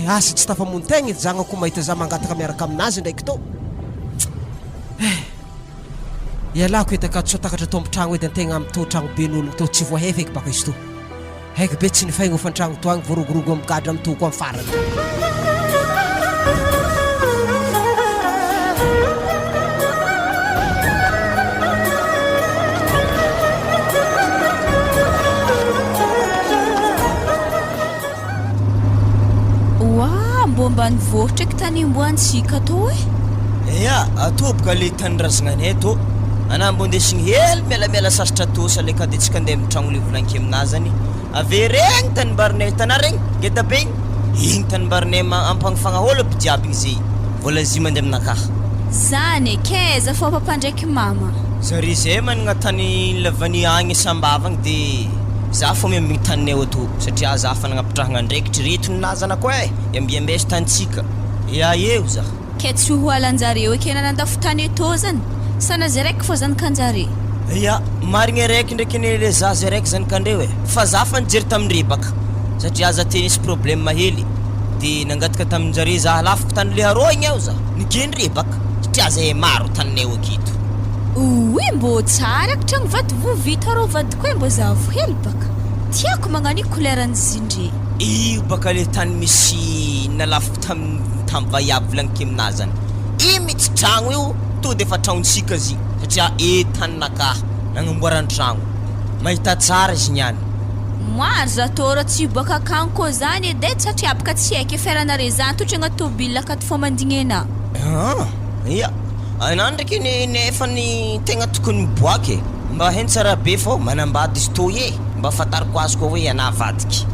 asa tsy tafamontegna izy zagnako mahita za mangataka miaraka aminazy ndraiky to ialako hitaka tsy takatra to ampitragno edy antegna amin'ny to tragno be n'ologno to tsy voaheva eky baka izy to haiko be tsy nifaigna ofantragno to agny voarogorogo amigadra amin'ny to ko amin'ny farany mbomba nivoatra eky tany imboantsika to atoboka le tanindrazananay to anah mbo ndesigny hely mialamila sasatra tosa le kady tsika andeha mitragno le volanky aminazy zany ave regny tanimbarinay tana regny ngeda be igny tanimbarinay ampagnafagna holo mpijiaby igny zay vola zy mandeha aminakaha zany ekeza fô papa ndraiky mama zary zay managna tany lavany agny sambavagny de za fô miambigny taninay ato satria za fa nagnapitrahagna ndraikitry retonina zanako iambiambesy tanitsika eo za ke tsy ho alanjareo eky nanandafo tany eto zany sana zay raiky fô zany kanjare marigny raiky ndraiky le za zay raiky zany kandreo fa za fa nijery tamindre baka satria za te nisy problème hely de nangataka taminjare za lafiko tany le arô igny ao za nigendre baka satria zay maro taninay aketo oy mbo tsara ako tragno vady vovita rô vadiko e mbo zavo hely baka tiako magnano i couleuran'ny zindre io baka le tany misy nalafiko tamy vaiavy volaniky aminazy zany i mitsy tragno io to de efa tragnontsika zy satria taninakaha nagnamboarany tragno mahita tsara izy niany maro za to rô tsy boaka akagny koa zany edy satria baka tsy haiko efiaranare zany totry agnaty tôbile akato fô mandigny ana anah ndraiky nefa ny tegna tokony miboaky mba hainy tsara be fô manambady izy to mba fantariko azy koa hoe anah vadiky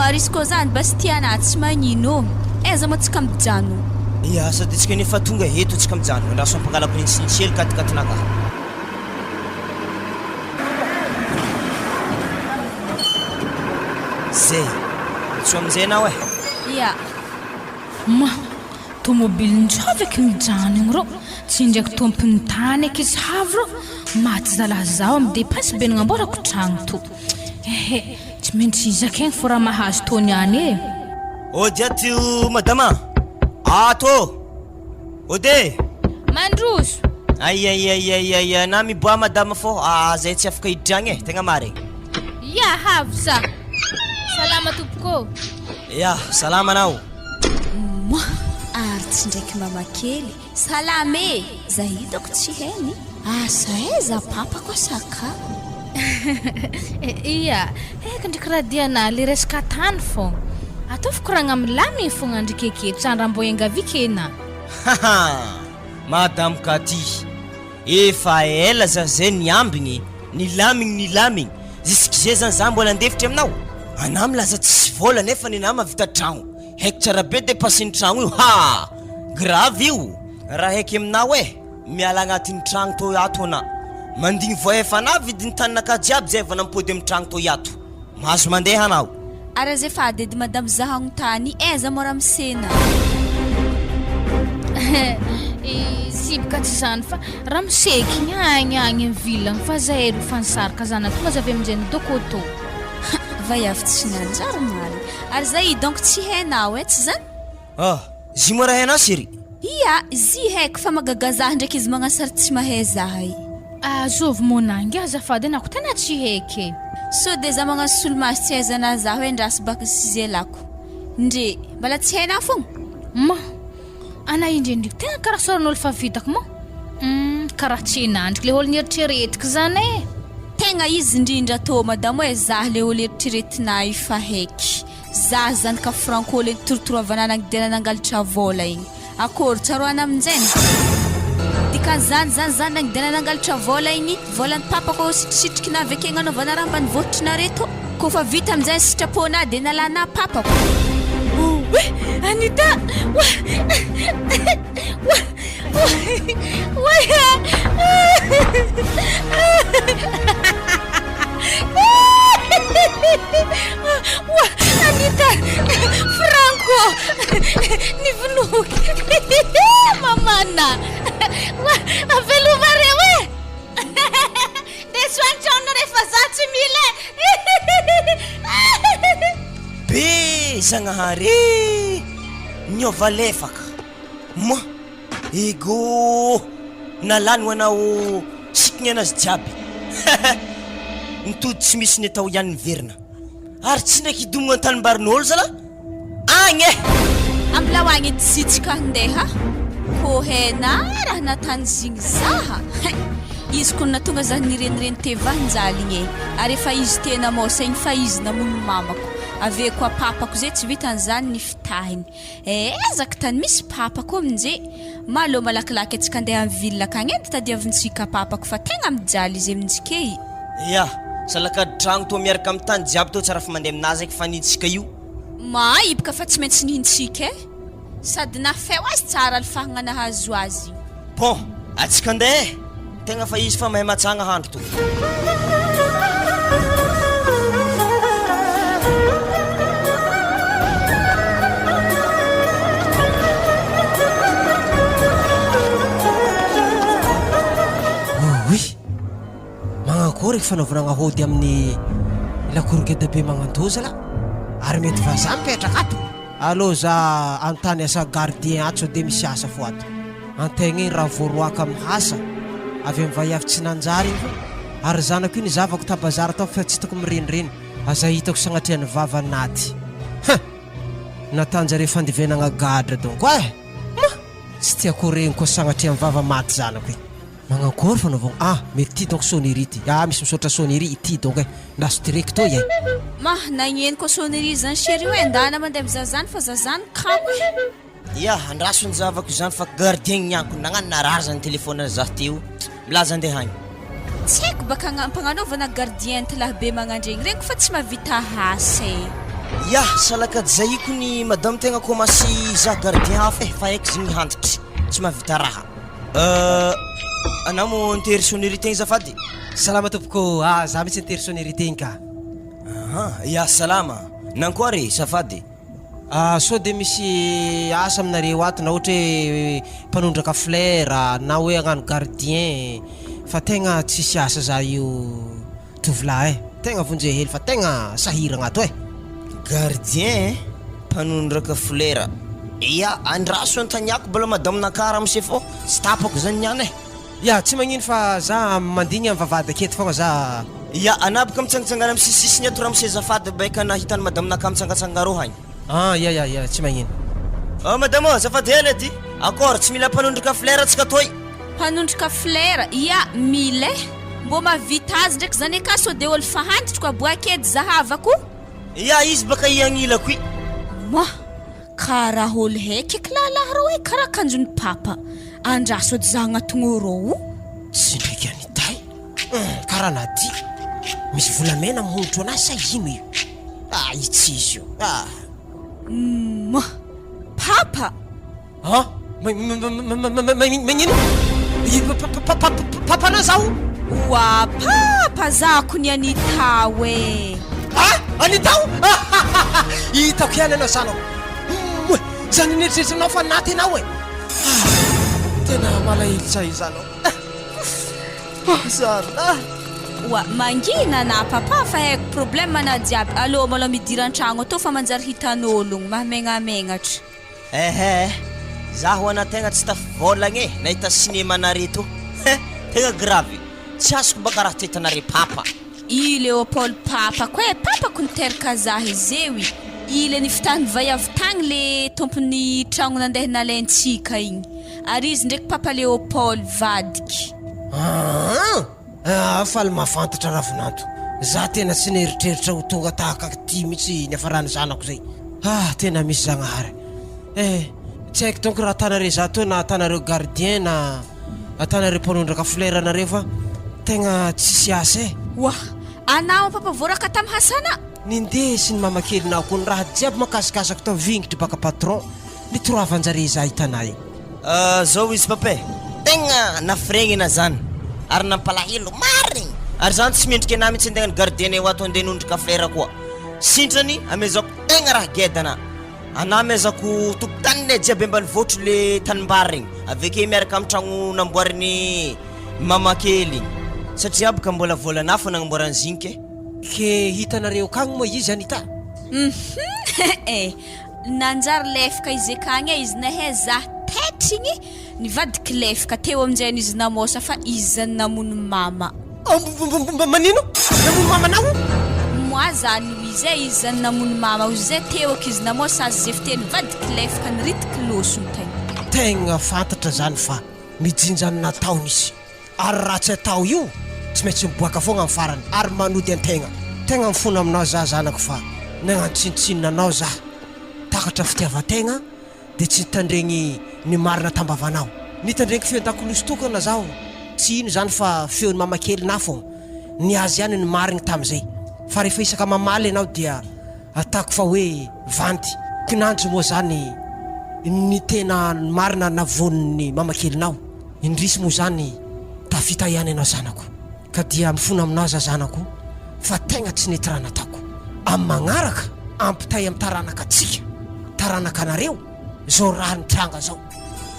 ary izy koa zany basy tianah tsy magnino aiza mo tsika mijano sady tsika nefa tonga eto tsika mijano andraso ampangalako nitsinitsely katikatinakaha zay tso amizay anao tomobily njovy eky mijano igny rô tsy ndraiky tompony tany eky izy havy rô maty zalahy zao amy depasy be nagnamboarako tragno to tsy maintsy izaka egny fô raha mahazo to niany dia tyo madama ato ode mandroso ay na miboa madama fô zay tsy afaka hidragny tegna marigny havy za salama tompoko salama anao ary vavitsy ndraiky mamakely salame za hitako tsy heny asa eza papako asaka iya eka ndraiky raha diana le resaka tany fô ataovako raha gnamilamy fogna andrikeketo sandrambo engavykena madame Kati efa ela za zay niambigny nilamigny zisk'izay zany za mbola andefitry aminao ana milaza tsisy vola nefa nina mavita tragno haiko tsara be dépassen'ny tragno io ha grave io raha haiky aminao miala agnatin'ny tragno to ato ana mandigny voaefa na vidiny taninaka jiaby zay vanampody amin'ny tragno to ato mahazo mandeha anao ara zay fa adedy madame zahagno tany eza mora misena sibika tsy zany fa raha miseky agny amin'ny vilagny fa zahay ro fansaraka zana tonga za avy amin'izay dokoto vaiavy tsy nanjary maly ary zay donc tsy hainao tsy zany zy moa raha hainao séri ia zy haiko fa magagazah ndraiky izy magnasary tsy mahay zahay azovy monangy azafady anako tena tsy haiky so de za magnano solomasy tsy haizana za hoe ndrasy baka sizelako ndre mbala tsy hainao fogna ma ana indrindriky tena karaha soran'olo fa vitako mo karaha tsy nandriky le olo nieritreretiko zany tegna izy indrindra tô madamo hoe zah le olo eritreretina io fa haiky zah zany ka franco le torotoroavana nagdiana nangalatra vola igny akory tsaroana aminjeny dikan'izany zany nagdiana nangalatra vola igny volan'ny papako sitrisitriky na avekegna anaovana raha mbany votritrina reto ko fa vita amin'izay sitrapôna de nalana papako Anita Anita Franco nivunuki mamana avelumare we deswanchono refazatsi mile be zagnahary niova lefaka ma ego nalany ho anao sikigny anazy jiaby nitody tsy misy ny atao ihany niverina ary tsy ndraiky hidomogna an-tanimbarin'olo zala agny ambilao agny tsitsika andeha ko hena raha natany zigny zaha izy ko natonga zah nirenireny tevanjaligny ary efa izy tena mosa igny fa izy namono mamako ave koa papako zay tsy vitan'izany ny fitahiny ezaka tany misy papako amin'izay malo malakilaky atsika andeha amin'ny ville akagny edy tadiavintsika papako fa tegna mijaly izy amintsika ia salakady tragno to miaraka amin'ny tany jiaby to tsara fa mandeha aminazy eky fanintsika io maibaka fa tsy maintsy nihintsika sady nafeo azy tsara alifahagna nahazo azy bon atsika andeha tegna fa izy fa mahay matsagna handro to magnakory fanaovana hody amin'ny lakorogeda be magnandozala ary mety vaza mipetraka ato allo za antany asa gardien ato de misy asa fo ato antegna igny raha voaroaka amin'ny hasa avy amin'ny vaiavy tsy nanjary igny ary zanako io nizavako tabazary tao fa tsy hitako mirenireny aza hitako sagnatriany vavanaty natanjare fandivenagna gadra donc tsy tiako regny koa sagnatria amin'ny vava maty zanako io magnakory fanaovana mety ty donc sonnerie ty misy misaotra sonnerie ity donc ndaso direct to ye nagneno koa sonnerie zany chéri hoe andana mandeha mizazany fa zazany kamo ia andrasony zavako zany fa gardien nianko nagnano narary zany telefône zah teo milaza andeha agny tsy haiko baka mpagnanaovana gardien tilahy be magnandregny regny fa tsy mahavita hasa ia salakady zay iko ny madame tegna komasy za gardien hafa fa haiko zigny hantitry tsy mahavita raha anamo nitery sonnerie tegny zafady salama tompoko za mitsy nitery sonnerie tegny ka ia salama nankoary zafady so de misy asa aminareo ato na ohatra hoe mpanondraka flera na hoe agnano gardien fa tegna tsisy asa za io tovolahy tegna vonjeh hely fa tegna sahiragna ato gardien mpanondraka flera ia andraso antaniako bala madame nakara amse fô sy tapako zany niany ia tsy magnino fa za mandigny amin'ny vavady aketo fogna za ia anabaka mitsangitsangana amin'ny sisisiny ato raha mise zafady baika nahitany madame naka mitsangatsanga rô hagny ia tsy magnino madamo azafady hely ty akôry tsy mila mpanondraka flera atsika toy mpanondraka flera ia mila mbô mavita azy ndraiky zany aka so de olo fahantitry koa boaka edy zahavako ia izy baka iagnilako i ma karaha olo heky eky lalahara hoe karaha kanjon'ny papa andraso edy za agnaton'orô sy ndraiky anitay karaha nady misy volamena mihonotro anazy sa ino io itsy izy io ma papa magnino papana zao wa papa zako ny anita we anitao hitako ihany anao zanao zany neritreritranao fa naty anao e tena malahelo zay zanao zana wa mangina na papa fa haiko problème na diaby alô mala midiran-tragno atao fa manjary hitan'ologno mahamenamenatra zaho anategna tsy tafivolagna e nahita cinéma nareto tegna grave tsy azoko baka raha tetanare papa i Léopold papa koe papa konteraka zah izewi ile ny fitany vaiavy tagny le tompony tragno nandeha nalentsika igny ary izy ndraiky papa Léopold vadiky faly mafantatra ravinanto za tena tsy neritreritra ho tonga tahaka ty mihitsy ny afarany zanako zay tena misy zagnahary tsy haiko donc raha atanare za to na atanareo gardien na atanareo mpanondraka flera nareo fa tegna tsisy asa wa anao papa voraka tamy hasana nindesy ny mamakelinao ko ny raha jiaby makasikasako tao vingitry baka patron nitoroavanjare za hitanay zao izy papa tegna nafregnina zany ary nampalahelo marigny ary zany tsy mendrika ana mihitsy andeha ny gardien ho ato andeha nondraka flera koa sintrany amezako tegna raha gedana ana amezako tokotaniny jiaby ambany votro le tanimbary regny aveke miaraka amin'ny tragno namboariny mamakely satria abaka mbola volana fo nagnamboarany zinike ke hitanareo kagny moa izy anita nanjary lefaka izy akagny izy nahay zah tetrigny nivadiky lefaka teo aminjay izy namosa fa izy zany namono mama manino namono mama nao moi zany izy izy zany namono mama zay teo ak izy namosa azy zay fiteny vadiky lefaka niritiky losony tegna fantatra zany fa mijinjany nataony izy ary raha tsy atao io tsy maintsy miboaka foagna amin'ny farany ary manody an-tegna tegna mifona aminao za zanako fa nagnantsinitsinina anao za takatra fitiavan-tegna dia tsy nitandregny ny marina tambavanao nitandregny feon-dakoloso tokana zaho tsy ino zany fa feon'ny mamakely na foagna ny azy ihany ny marigny tamin'izay fa rehefa isaka mamaly ianao dia atako fa hoe vandy kinandro moa zany ny tena marina navon'ny mamakelinao indrisy moa zany tafita ihany ianao zanako ka dia mifona aminao za zanako fa tegna tsy netirana atako amin'ny magnaraka ampitay amin'ny taranaka atsika taranaka anareo zao raha nitranga zao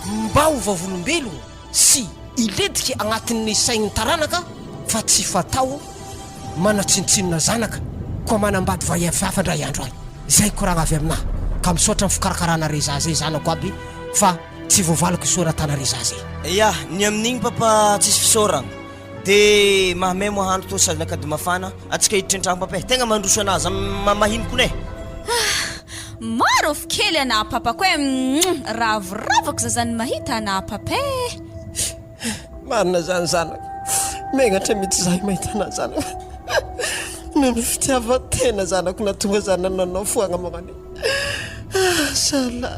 mba ho vavolombelogno sy ilediky agnatin'ny saigny taranaka fa tsy fatao manatsinitsinona zanaka koa manambady vahiafafandray andro any zay koragna avy aminahy ka misaotra ny fikarakarana re za zay zanako aby fa tsy voavalako isoratana re za zay ya ny amin'igny papa tsisy fisaoragna de mahamay mohano to sady nakady mafana atsika hiditra an-tragno papa tegna mandroso anazy mahino kone maro fikely ana papa koe ravoravako za zany mahita ana papa marina zany zanako megnatra mihitsy zahay mahita ana zanako nono fitiavan-tena zanako natonga zany nananao foagna magnany sala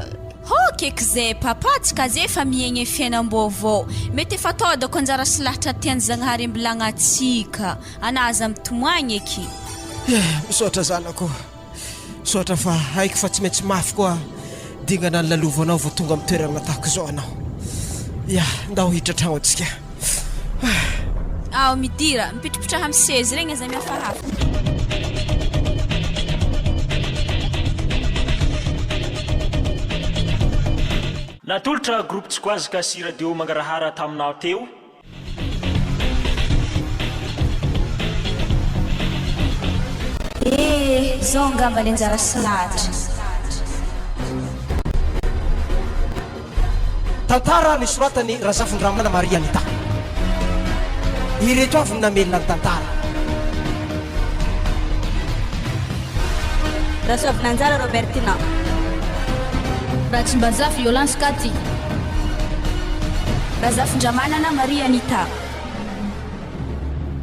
keky zay papa tsika zay fa miegny fiainam-baovao mety efa taodako anjara sy lahatra tiany zagnahary ambilagnatsika anazy amy tomoagny eky misaotra zanako misaotra fa haiko fa tsy maintsy mafy koa dingana ny lalovanao vao tonga amy toerana tahako zao anao ndao hiditra tragno atsika midira mipitripitraha amy sezy regny zay miafahafa natolotra groupe tsikoazaka sy radio mangarahara taminao teo zao angamba ny anjara sy lahatra tantara nisoratany razafin-dramana Maria Anita ireto avy namelona ny tantara Rasoavin'Anjara Robertina raha tsy mba za violence ka ty razafin-dramanana Maria Anita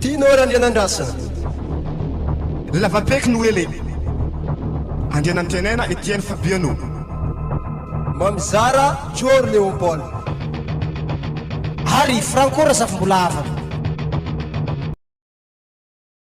tianao raha andrianandrasana lavapeky no ele andrianantenena Etienne Fabiano Mamzara Jor Leopold Hari Franco razafim-bolava